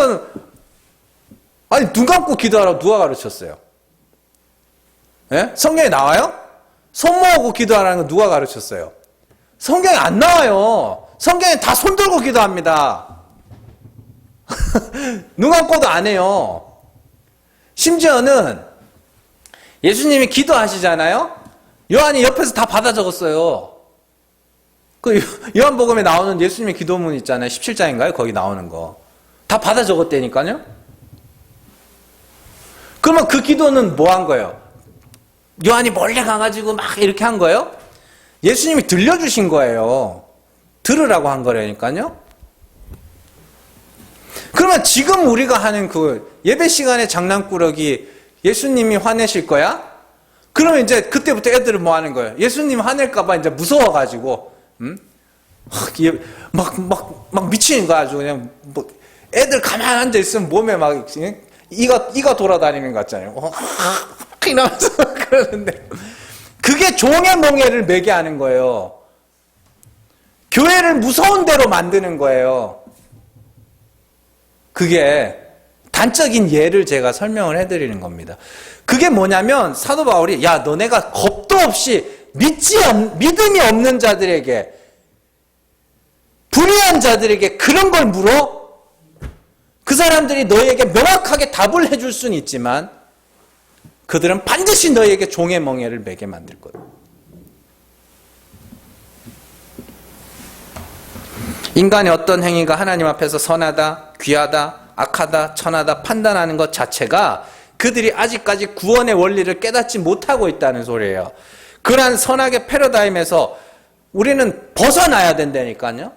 아니 눈 감고 기도하라고 누가 가르쳤어요? 예? 성경에 나와요? 손 모으고 기도하라는 거 누가 가르쳤어요? 성경에 안 나와요. 성경에 다 손 들고 기도합니다. 눈 감고도 안 해요. 심지어는 예수님이 기도하시잖아요. 요한이 옆에서 다 받아 적었어요. 그 요한복음에 나오는 예수님의 기도문 있잖아요. 17장인가요? 거기 나오는 거. 다 받아 적었다니까요. 그러면 그 기도는 뭐 한 거예요? 요한이 몰래 가가지고 막 이렇게 한 거예요? 예수님이 들려주신 거예요. 들으라고 한 거라니까요. 그러면 지금 우리가 하는 그 예배 시간에 장난꾸러기 예수님이 화내실 거야? 그러면 이제 그때부터 애들은 뭐 하는 거예요? 예수님 화낼까봐 이제 무서워가지고, 막 미치는 거야. 아주 그냥, 뭐, 애들 가만히 앉아있으면 몸에 막, 이가 돌아다니는 것 같잖아요. 이러면서 그러는데. 그게 종의 몽해를 매게 하는 거예요. 교회를 무서운 대로 만드는 거예요. 그게 단적인 예를 제가 설명을 해드리는 겁니다. 그게 뭐냐면 사도 바울이 야 너네가 겁도 없이 믿음이 없는 자들에게 불의한 자들에게 그런 걸 물어? 그 사람들이 너에게 명확하게 답을 해줄 수는 있지만 그들은 반드시 너에게 종의 멍에를 매게 만들 거다. 인간의 어떤 행위가 하나님 앞에서 선하다, 귀하다, 악하다, 천하다 판단하는 것 자체가 그들이 아직까지 구원의 원리를 깨닫지 못하고 있다는 소리예요. 그러한 선악의 패러다임에서 우리는 벗어나야 된다니까요.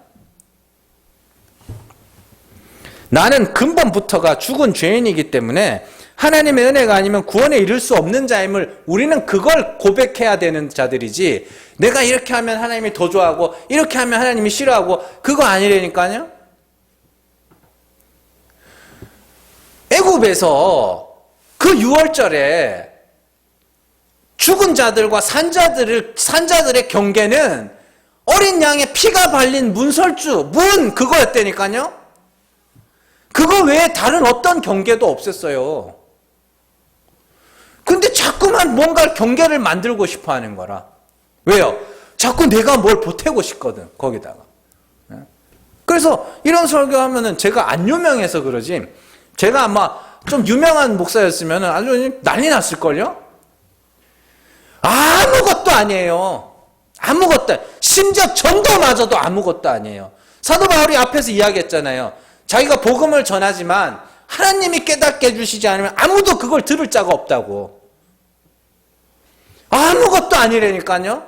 나는 근본부터가 죽은 죄인이기 때문에 하나님의 은혜가 아니면 구원에 이를 수 없는 자임을 우리는 그걸 고백해야 되는 자들이지 내가 이렇게 하면 하나님이 더 좋아하고 이렇게 하면 하나님이 싫어하고 그거 아니라니까요. 애굽에서 그 6월절에 죽은 자들과 산자들의 경계는 어린 양의 피가 발린 문설주, 그거였다니까요. 그거 외에 다른 어떤 경계도 없었어요. 근데 자꾸만 뭔가 경계를 만들고 싶어 하는 거라. 왜요? 자꾸 내가 뭘 보태고 싶거든, 거기다가. 그래서 이런 설교하면은 제가 안 유명해서 그러지, 제가 아마 좀 유명한 목사였으면 아주 난리 났을걸요? 아무것도 아니에요. 아무것도. 심지어 전도마저도 아무것도 아니에요. 사도 바울이 앞에서 이야기했잖아요. 자기가 복음을 전하지만 하나님이 깨닫게 해주시지 않으면 아무도 그걸 들을 자가 없다고. 아무것도 아니라니까요.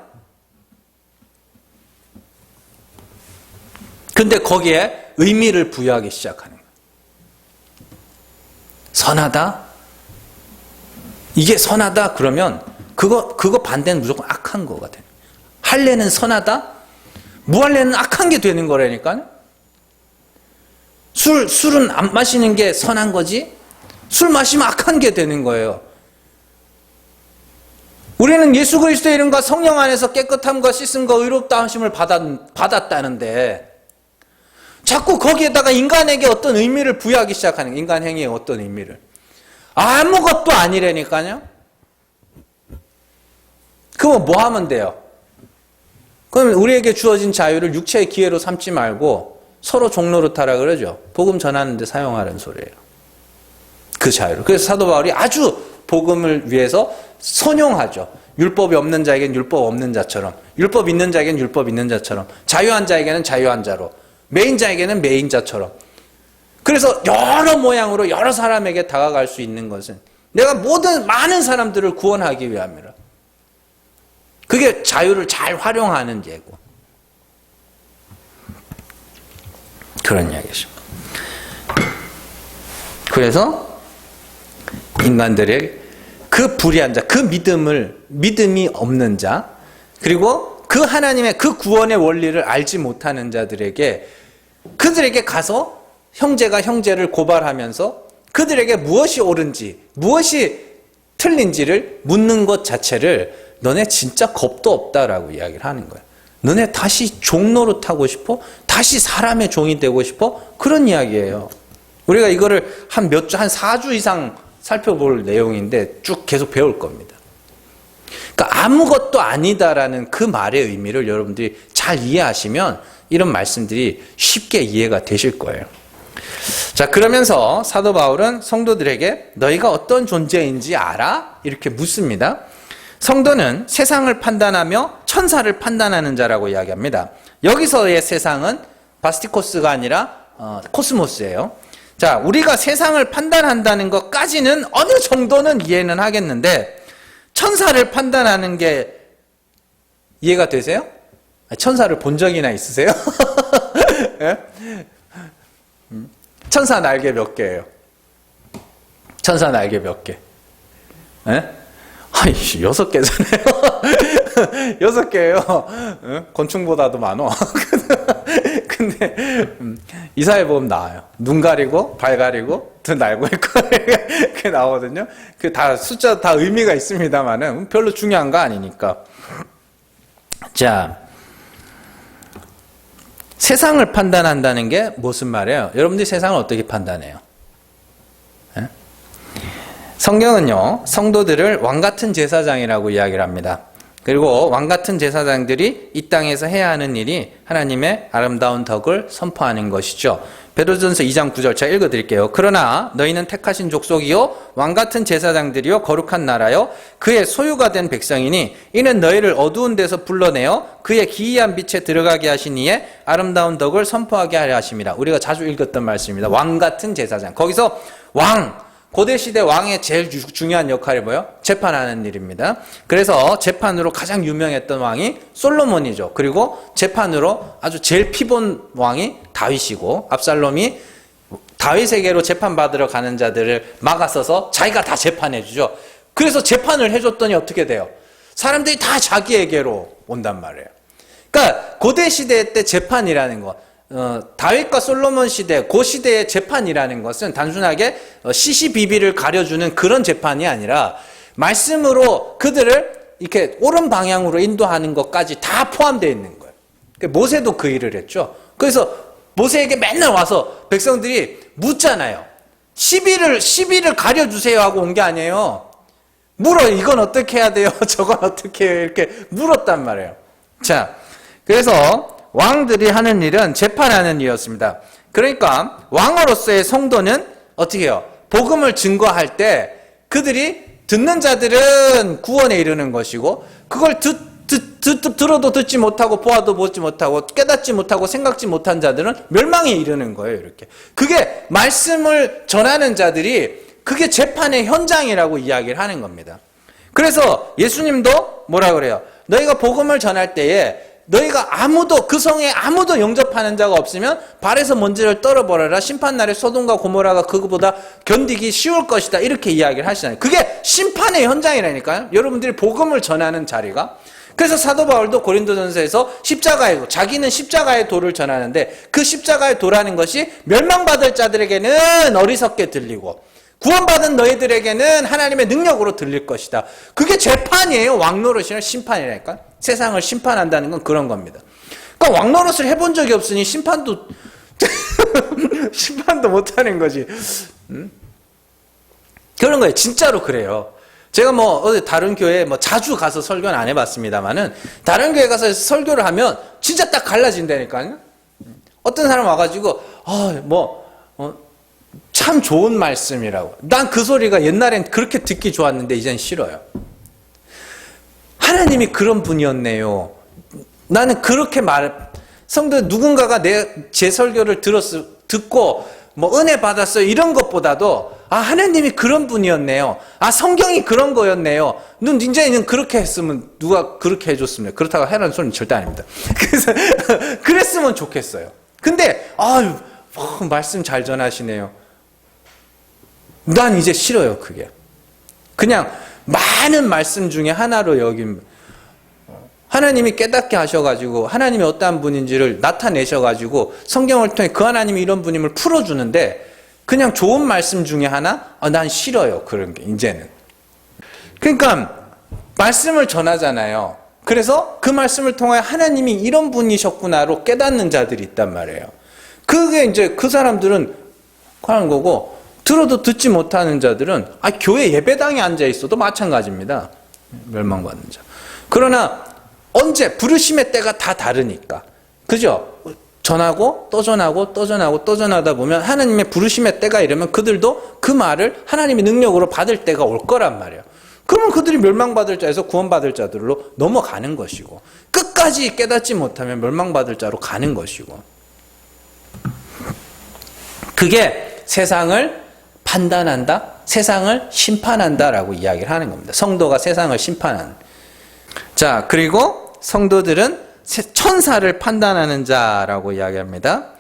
근데 거기에 의미를 부여하기 시작하는 거예요. 선하다? 이게 선하다 그러면 그거 반대는 무조건 악한 거가 돼요. 할례는 선하다? 무할례는 악한 게 되는 거라니까요. 술은 안 마시는 게 선한 거지? 술 마시면 악한 게 되는 거예요. 우리는 예수 그리스도의 이름과 성령 안에서 깨끗함과 씻음과 의롭다 하심을 받았다는데 자꾸 거기에다가 인간에게 어떤 의미를 부여하기 시작하는 거예요. 인간 행위에 어떤 의미를. 아무것도 아니라니까요. 그럼 뭐 하면 돼요? 그러면 우리에게 주어진 자유를 육체의 기회로 삼지 말고 서로 종로로 타라 그러죠. 복음 전하는데 사용하라는 소리예요. 그 자유를. 그래서 사도 바울이 아주 복음을 위해서 선용하죠. 율법이 없는 자에게는 율법 없는 자처럼, 율법 있는 자에게는 율법 있는 자처럼, 자유한 자에게는 자유한 자로, 매인 자에게는 매인 자처럼. 그래서 여러 모양으로 여러 사람에게 다가갈 수 있는 것은 내가 많은 사람들을 구원하기 위함이라. 그게 자유를 잘 활용하는 예고. 그런 이야기죠. 그래서 인간들의 그 불의한 자, 그 믿음이 없는 자, 그리고 그 하나님의 그 구원의 원리를 알지 못하는 자들에게 그들에게 가서 형제가 형제를 고발하면서 그들에게 무엇이 옳은지, 무엇이 틀린지를 묻는 것 자체를 너네 진짜 겁도 없다라고 이야기를 하는 거예요. 너네 다시 종 노릇하고 싶어? 다시 사람의 종이 되고 싶어? 그런 이야기예요. 우리가 이거를 한 4주 이상 살펴볼 내용인데 쭉 계속 배울 겁니다. 그러니까 아무것도 아니다라는 그 말의 의미를 여러분들이 잘 이해하시면 이런 말씀들이 쉽게 이해가 되실 거예요. 자, 그러면서 사도 바울은 성도들에게 너희가 어떤 존재인지 알아? 이렇게 묻습니다. 성도는 세상을 판단하며 천사를 판단하는 자라고 이야기합니다. 여기서의 세상은 바스티코스가 아니라 코스모스예요. 자, 우리가 세상을 판단한다는 것까지는 어느 정도는 이해는 하겠는데 천사를 판단하는 게 이해가 되세요? 천사를 본 적이나 있으세요? 예? 천사 날개 몇 개예요? 천사 날개 몇 개? 예? 아이, 6개잖아요. 6개예요. 곤충보다도 많어. 근데 이사회 보면 나와요. 눈 가리고 발 가리고 등 날고 있고 이렇게 나오거든요. 그 다 숫자 다 의미가 있습니다만은 별로 중요한 거 아니니까. 자, 세상을 판단한다는 게 무슨 말이에요? 여러분들이 세상을 어떻게 판단해요? 예? 성경은요, 성도들을 왕같은 제사장이라고 이야기를 합니다. 그리고 왕같은 제사장들이 이 땅에서 해야 하는 일이 하나님의 아름다운 덕을 선포하는 것이죠. 베드로전서 2장 9절 제가 읽어드릴게요. 그러나 너희는 택하신 족속이요 왕같은 제사장들이요 거룩한 나라요 그의 소유가 된 백성이니 이는 너희를 어두운 데서 불러내어 그의 기이한 빛에 들어가게 하신 이의 아름다운 덕을 선포하게 하려 하심이라. 우리가 자주 읽었던 말씀입니다. 왕같은 제사장. 거기서 왕, 고대시대 왕의 제일 중요한 역할이 뭐예요? 재판하는 일입니다. 그래서 재판으로 가장 유명했던 왕이 솔로몬이죠. 그리고 재판으로 아주 제일 피본 왕이 다윗이고, 압살롬이 다윗에게로 재판받으러 가는 자들을 막아서서 자기가 다 재판해주죠. 그래서 재판을 해줬더니 어떻게 돼요? 사람들이 다 자기에게로 온단 말이에요. 그러니까 고대시대 때 재판이라는 거, 다윗과 솔로몬 시대, 그 시대의 재판이라는 것은 단순하게 시시비비를 가려주는 그런 재판이 아니라 말씀으로 그들을 이렇게 옳은 방향으로 인도하는 것까지 다 포함되어 있는 거예요. 모세도 그 일을 했죠. 그래서 모세에게 맨날 와서 백성들이 묻잖아요. 시비를 가려주세요 하고 온 게 아니에요. 물어. 이건 어떻게 해야 돼요? 저건 어떻게 해요? 이렇게 물었단 말이에요. 자, 그래서 왕들이 하는 일은 재판하는 일이었습니다. 그러니까 왕으로서의 성도는 어떻게 해요? 복음을 증거할 때 그들이 듣는 자들은 구원에 이르는 것이고, 그걸 들어도 듣지 못하고 보아도 보지 못하고 깨닫지 못하고 생각지 못한 자들은 멸망에 이르는 거예요. 이렇게. 그게 말씀을 전하는 자들이 그게 재판의 현장이라고 이야기를 하는 겁니다. 그래서 예수님도 뭐라 그래요? 너희가 복음을 전할 때에 너희가 그 성에 아무도 영접하는 자가 없으면 발에서 먼지를 떨어버려라. 심판날에 소돔과 고모라가 그거보다 견디기 쉬울 것이다. 이렇게 이야기를 하시잖아요. 그게 심판의 현장이라니까요. 여러분들이 복음을 전하는 자리가. 그래서 사도 바울도 고린도전서에서 자기는 십자가의 도를 전하는데 그 십자가의 도라는 것이 멸망받을 자들에게는 어리석게 들리고 구원받은 너희들에게는 하나님의 능력으로 들릴 것이다. 그게 재판이에요. 왕노릇이나 심판이라니까. 세상을 심판한다는 건 그런 겁니다. 그러니까 왕노릇을 해본 적이 없으니 심판도 못하는 거지. 그런 거예요. 진짜로 그래요. 제가 어디 다른 교회에 자주 가서 설교는 안 해봤습니다만은 다른 교회 가서 설교를 하면 진짜 딱 갈라진다니까요. 어떤 사람 와가지고 참 좋은 말씀이라고. 난 그 소리가 옛날엔 그렇게 듣기 좋았는데 이젠 싫어요. 하나님이 그런 분이었네요. 나는 그렇게 성도 누군가가 제 설교를 듣고 은혜 받았어요. 이런 것보다도 하나님이 그런 분이었네요. 성경이 그런 거였네요. 이제는 그렇게 했으면 누가 그렇게 해줬으면 그렇다고 해라는 소리는 절대 아닙니다. 그래서 그랬으면 좋겠어요. 근데 말씀 잘 전하시네요. 난 이제 싫어요. 그게 그냥 많은 말씀 중에 하나로 여긴, 하나님이 깨닫게 하셔가지고 하나님이 어떠한 분인지를 나타내셔가지고 성경을 통해 그 하나님이 이런 분임을 풀어주는데 그냥 좋은 말씀 중에 하나? 난 싫어요. 그런 게 이제는. 그러니까 말씀을 전하잖아요. 그래서 그 말씀을 통해 하나님이 이런 분이셨구나로 깨닫는 자들이 있단 말이에요. 그게 이제 그 사람들은 하는 거고, 들어도 듣지 못하는 자들은 교회 예배당에 앉아 있어도 마찬가지입니다. 멸망받는 자. 그러나 언제 부르심의 때가 다 다르니까, 그죠? 전하고 또 전하고 또 전하고 또 전하다 보면 하나님의 부르심의 때가 이러면 그들도 그 말을 하나님의 능력으로 받을 때가 올 거란 말이에요. 그러면 그들이 멸망받을 자에서 구원받을 자들로 넘어가는 것이고, 끝까지 깨닫지 못하면 멸망받을 자로 가는 것이고, 그게 세상을 판단한다, 세상을 심판한다라고 이야기를 하는 겁니다. 성도가 세상을 심판하는. 자, 그리고 성도들은 천사를 판단하는 자라고 이야기합니다.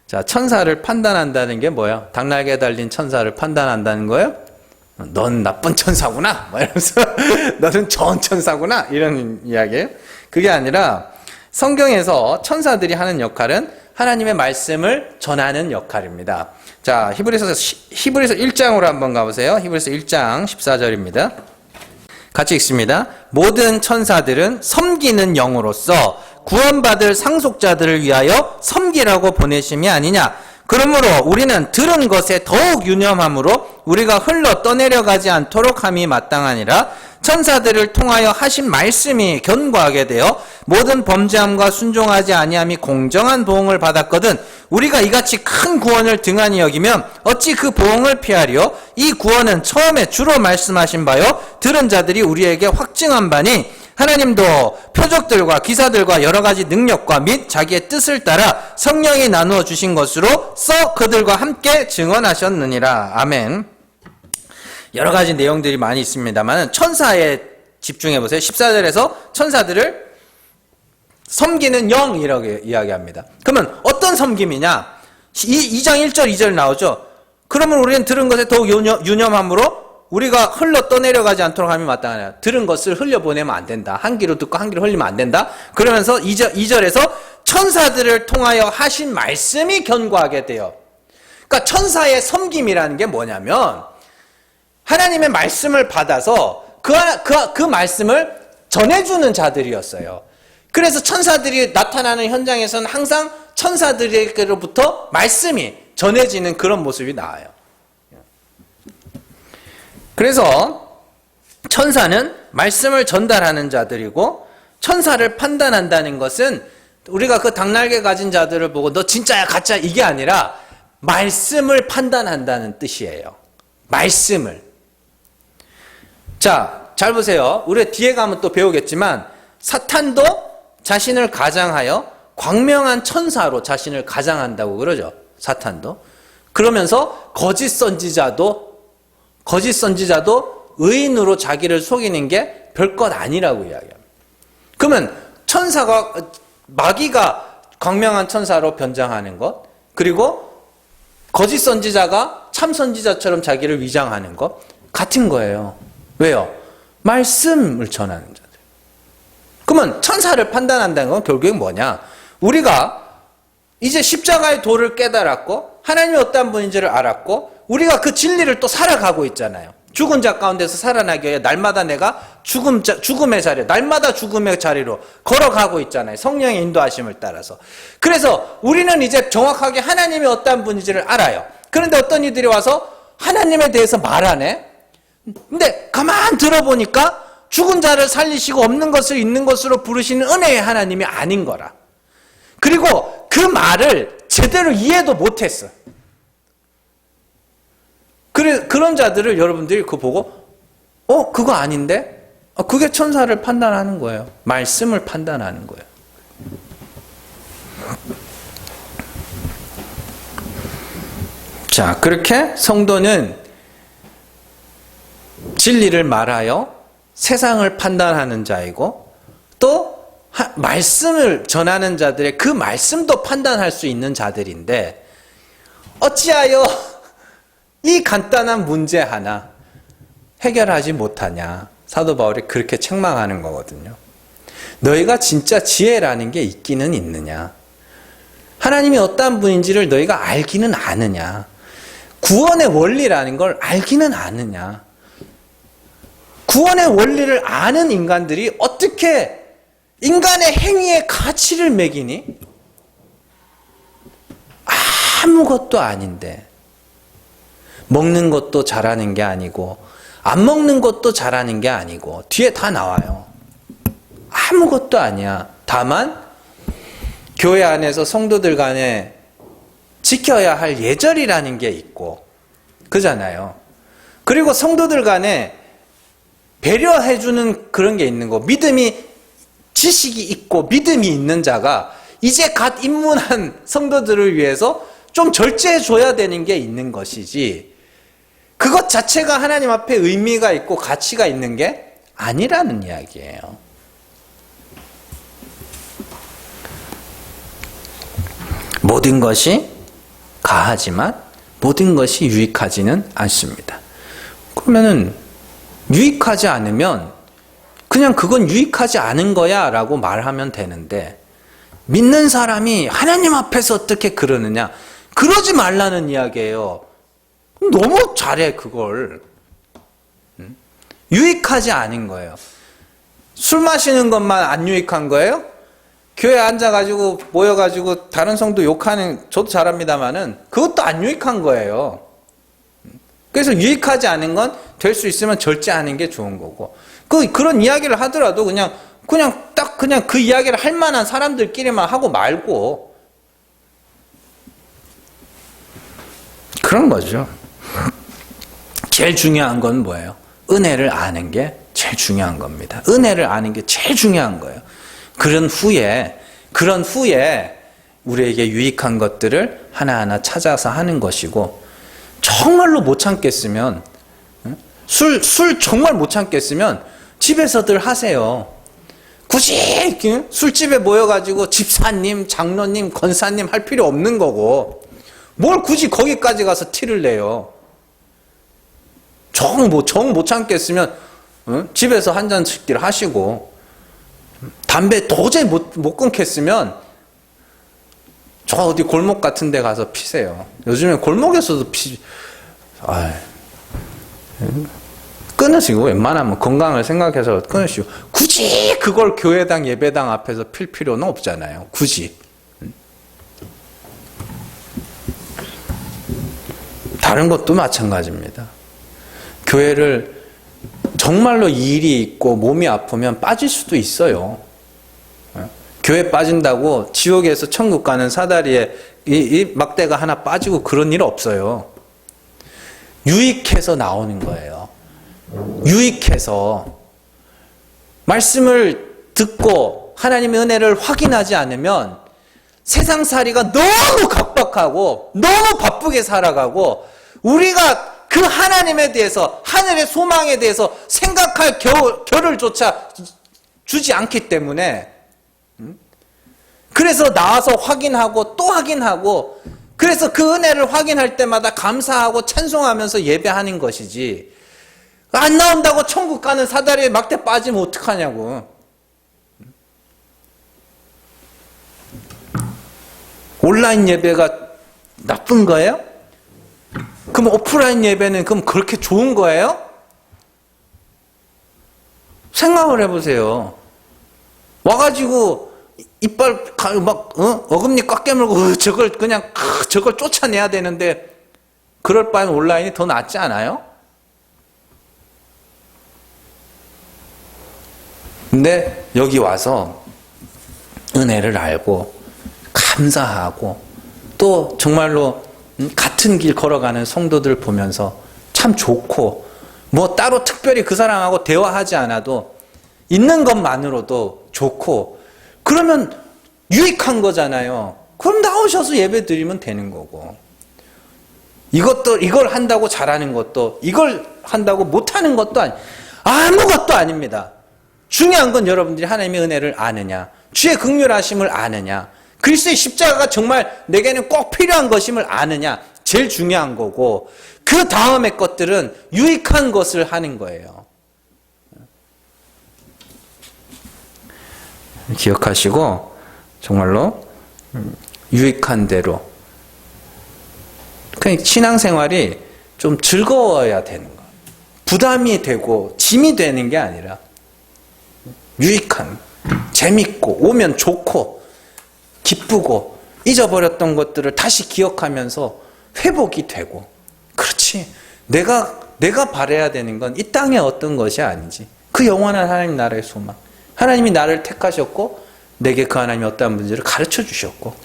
자, 천사를 판단한다는 게 뭐야? 닭날개 달린 천사를 판단한다는 거예요? 넌 나쁜 천사구나. 이러면서 너는 좋은 천사구나. 이런 이야기예요. 그게 아니라 성경에서 천사들이 하는 역할은 하나님의 말씀을 전하는 역할입니다. 자, 히브리서 1장으로 한번 가보세요. 히브리서 1장 14절입니다. 같이 읽습니다. 모든 천사들은 섬기는 영으로서 구원받을 상속자들을 위하여 섬기라고 보내심이 아니냐. 그러므로 우리는 들은 것에 더욱 유념함으로 우리가 흘러 떠내려가지 않도록 함이 마땅하니라. 천사들을 통하여 하신 말씀이 견고하게 되어 모든 범죄함과 순종하지 아니함이 공정한 보응을 받았거든. 우리가 이같이 큰 구원을 등한히 여기면 어찌 그 보응을 피하리요? 이 구원은 처음에 주로 말씀하신 바요 들은 자들이 우리에게 확증한 바니 하나님도 표적들과 기사들과 여러 가지 능력과 및 자기의 뜻을 따라 성령이 나누어 주신 것으로 써 그들과 함께 증언하셨느니라. 아멘. 여러 가지 내용들이 많이 있습니다만 천사에 집중해 보세요. 14절에서 천사들을 섬기는 영이라고 이야기합니다. 그러면 어떤 섬김이냐? 2장 1절 2절 나오죠. 그러면 우리는 들은 것에 더욱 유념함으로 우리가 흘러 떠내려가지 않도록 함이 마땅하냐. 들은 것을 흘려보내면 안 된다. 한 귀로 듣고 한 귀로 흘리면 안 된다. 그러면서 2절에서 천사들을 통하여 하신 말씀이 견고하게 돼요. 그러니까 천사의 섬김이라는 게 뭐냐면 하나님의 말씀을 받아서 그 말씀을 전해주는 자들이었어요. 그래서 천사들이 나타나는 현장에서는 항상 천사들에게로부터 말씀이 전해지는 그런 모습이 나와요. 그래서 천사는 말씀을 전달하는 자들이고 천사를 판단한다는 것은 우리가 그 닭날개 가진 자들을 보고 너 진짜야 가짜야 이게 아니라 말씀을 판단한다는 뜻이에요. 말씀을. 자, 잘 보세요. 우리 뒤에 가면 또 배우겠지만 사탄도 자신을 가장하여 광명한 천사로 자신을 가장한다고 그러죠. 사탄도. 그러면서 거짓 선지자도 의인으로 자기를 속이는 게 별것 아니라고 이야기합니다. 그러면 마귀가 광명한 천사로 변장하는 것, 그리고 거짓 선지자가 참 선지자처럼 자기를 위장하는 것 같은 거예요. 왜요? 말씀을 전하는 자들. 그러면 천사를 판단한다는 건 결국엔 뭐냐? 우리가 이제 십자가의 도를 깨달았고 하나님이 어떤 분인지를 알았고 우리가 그 진리를 또 살아가고 있잖아요. 죽은 자 가운데서 살아나기 위해 날마다 내가 죽음의 자리, 날마다 죽음의 자리로 걸어가고 있잖아요. 성령의 인도하심을 따라서. 그래서 우리는 이제 정확하게 하나님이 어떤 분인지를 알아요. 그런데 어떤 이들이 와서 하나님에 대해서 말하네. 근데 가만 들어보니까 죽은 자를 살리시고 없는 것을 있는 것으로 부르시는 은혜의 하나님이 아닌 거라. 그리고 그 말을 제대로 이해도 못했어. 그런 자들을 여러분들이 그거 보고 그거 아닌데? 그게 천사를 판단하는 거예요. 말씀을 판단하는 거예요. 자, 그렇게 성도는 진리를 말하여 세상을 판단하는 자이고 또 말씀을 전하는 자들의 그 말씀도 판단할 수 있는 자들인데 어찌하여 이 간단한 문제 하나 해결하지 못하냐. 사도 바울이 그렇게 책망하는 거거든요. 너희가 진짜 지혜라는 게 있기는 있느냐. 하나님이 어떠한 분인지를 너희가 알기는 아느냐. 구원의 원리라는 걸 알기는 아느냐. 구원의 원리를 아는 인간들이 어떻게 인간의 행위에 가치를 매기니? 아무것도 아닌데. 먹는 것도 잘하는 게 아니고 안 먹는 것도 잘하는 게 아니고 뒤에 다 나와요. 아무것도 아니야. 다만 교회 안에서 성도들 간에 지켜야 할 예절이라는 게 있고 그잖아요. 그리고 성도들 간에 배려해주는 그런 게 있는 거. 지식이 있고 믿음이 있는 자가 이제 갓 입문한 성도들을 위해서 좀 절제해줘야 되는 게 있는 것이지 그것 자체가 하나님 앞에 의미가 있고 가치가 있는 게 아니라는 이야기예요. 모든 것이 가하지만 모든 것이 유익하지는 않습니다. 그러면은 유익하지 않으면 그냥 그건 유익하지 않은 거야 라고 말하면 되는데, 믿는 사람이 하나님 앞에서 어떻게 그러느냐? 그러지 말라는 이야기예요. 너무 잘해 그걸. 유익하지 않은 거예요. 술 마시는 것만 안 유익한 거예요? 교회에 앉아가지고 모여가지고 다른 성도 욕하는, 저도 잘합니다만은 그것도 안 유익한 거예요. 그래서 유익하지 않은 건 될 수 있으면 절제하는 게 좋은 거고, 그런 이야기를 하더라도 그냥 그 이야기를 할 만한 사람들끼리만 하고 말고, 그런 거죠. 제일 중요한 건 뭐예요? 은혜를 아는 게 제일 중요한 겁니다. 은혜를 아는 게 제일 중요한 거예요. 그런 후에 우리에게 유익한 것들을 하나하나 찾아서 하는 것이고, 정말로 못 참겠으면, 술 정말 못 참겠으면 집에서들 하세요. 굳이 술집에 모여가지고 집사님, 장로님, 권사님 할 필요 없는 거고, 뭘 굳이 거기까지 가서 티를 내요. 정 못 참겠으면 집에서 한 잔씩들 하시고, 담배 도저히 못 끊겠으면 저 어디 골목 같은 데 가서 피세요. 요즘에 골목에서도 끊으시고, 웬만하면 건강을 생각해서 끊으시고, 굳이 그걸 교회당 예배당 앞에서 필 필요는 없잖아요. 굳이. 다른 것도 마찬가지입니다. 교회를 정말로 일이 있고 몸이 아프면 빠질 수도 있어요. 교회 빠진다고 지옥에서 천국 가는 사다리에 이 막대가 하나 빠지고 그런 일 없어요. 유익해서 나오는 거예요. 유익해서. 말씀을 듣고 하나님의 은혜를 확인하지 않으면 세상살이가 너무 각박하고 너무 바쁘게 살아가고, 우리가 그 하나님에 대해서, 하늘의 소망에 대해서 생각할 겨를조차 주지 않기 때문에, 그래서 나와서 확인하고 또 확인하고, 그래서 그 은혜를 확인할 때마다 감사하고 찬송하면서 예배하는 것이지, 안 나온다고 천국 가는 사다리에 막대 빠지면 어떡하냐고. 온라인 예배가 나쁜 거예요? 그럼 오프라인 예배는 그럼 그렇게 좋은 거예요? 생각을 해보세요. 와가지고 이빨 어금니 꽉 깨물고 저걸 쫓아내야 되는데, 그럴 바엔 온라인이 더 낫지 않아요? 근데 여기 와서 은혜를 알고 감사하고, 또 정말로 같은 길 걸어가는 성도들 보면서 참 좋고, 뭐 따로 특별히 그 사람하고 대화하지 않아도 있는 것만으로도 좋고, 그러면 유익한 거잖아요. 그럼 나오셔서 예배 드리면 되는 거고, 이걸 한다고 잘하는 것도, 이걸 한다고 못하는 것도 아무것도 아닙니다. 중요한 건 여러분들이 하나님의 은혜를 아느냐, 주의 긍휼하심을 아느냐, 그리스도의 십자가가 정말 내게는 꼭 필요한 것임을 아느냐, 제일 중요한 거고, 그 다음의 것들은 유익한 것을 하는 거예요. 기억하시고 정말로 유익한 대로, 그러니까 신앙생활이 좀 즐거워야 되는 거예요. 부담이 되고 짐이 되는 게 아니라 유익한, 재밌고, 오면 좋고 기쁘고, 잊어버렸던 것들을 다시 기억하면서 회복이 되고. 그렇지, 내가 바라야 되는 건 이 땅의 어떤 것이 아니지, 그 영원한 하나님 나라의 소망. 하나님이 나를 택하셨고 내게 그 하나님이 어떠한 분인지를 가르쳐 주셨고,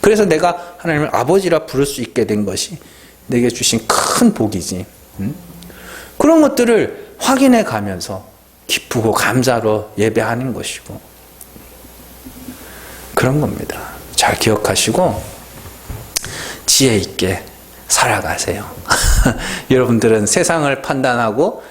그래서 내가 하나님을 아버지라 부를 수 있게 된 것이 내게 주신 큰 복이지. 그런 것들을 확인해 가면서 기쁘고 감사로 예배하는 것이고, 그런 겁니다. 잘 기억하시고 지혜 있게 살아가세요. 여러분들은 세상을 판단하고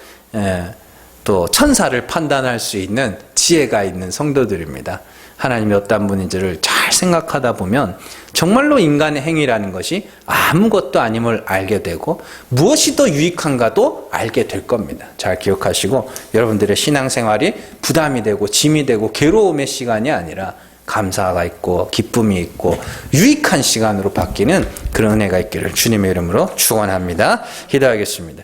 또 천사를 판단할 수 있는 지혜가 있는 성도들입니다. 하나님이 어떤 분인지를 잘 생각하다 보면 정말로 인간의 행위라는 것이 아무것도 아님을 알게 되고 무엇이 더 유익한가도 알게 될 겁니다. 잘 기억하시고 여러분들의 신앙생활이 부담이 되고 짐이 되고 괴로움의 시간이 아니라 감사가 있고 기쁨이 있고 유익한 시간으로 바뀌는 그런 은혜가 있기를 주님의 이름으로 축원합니다. 기도하겠습니다.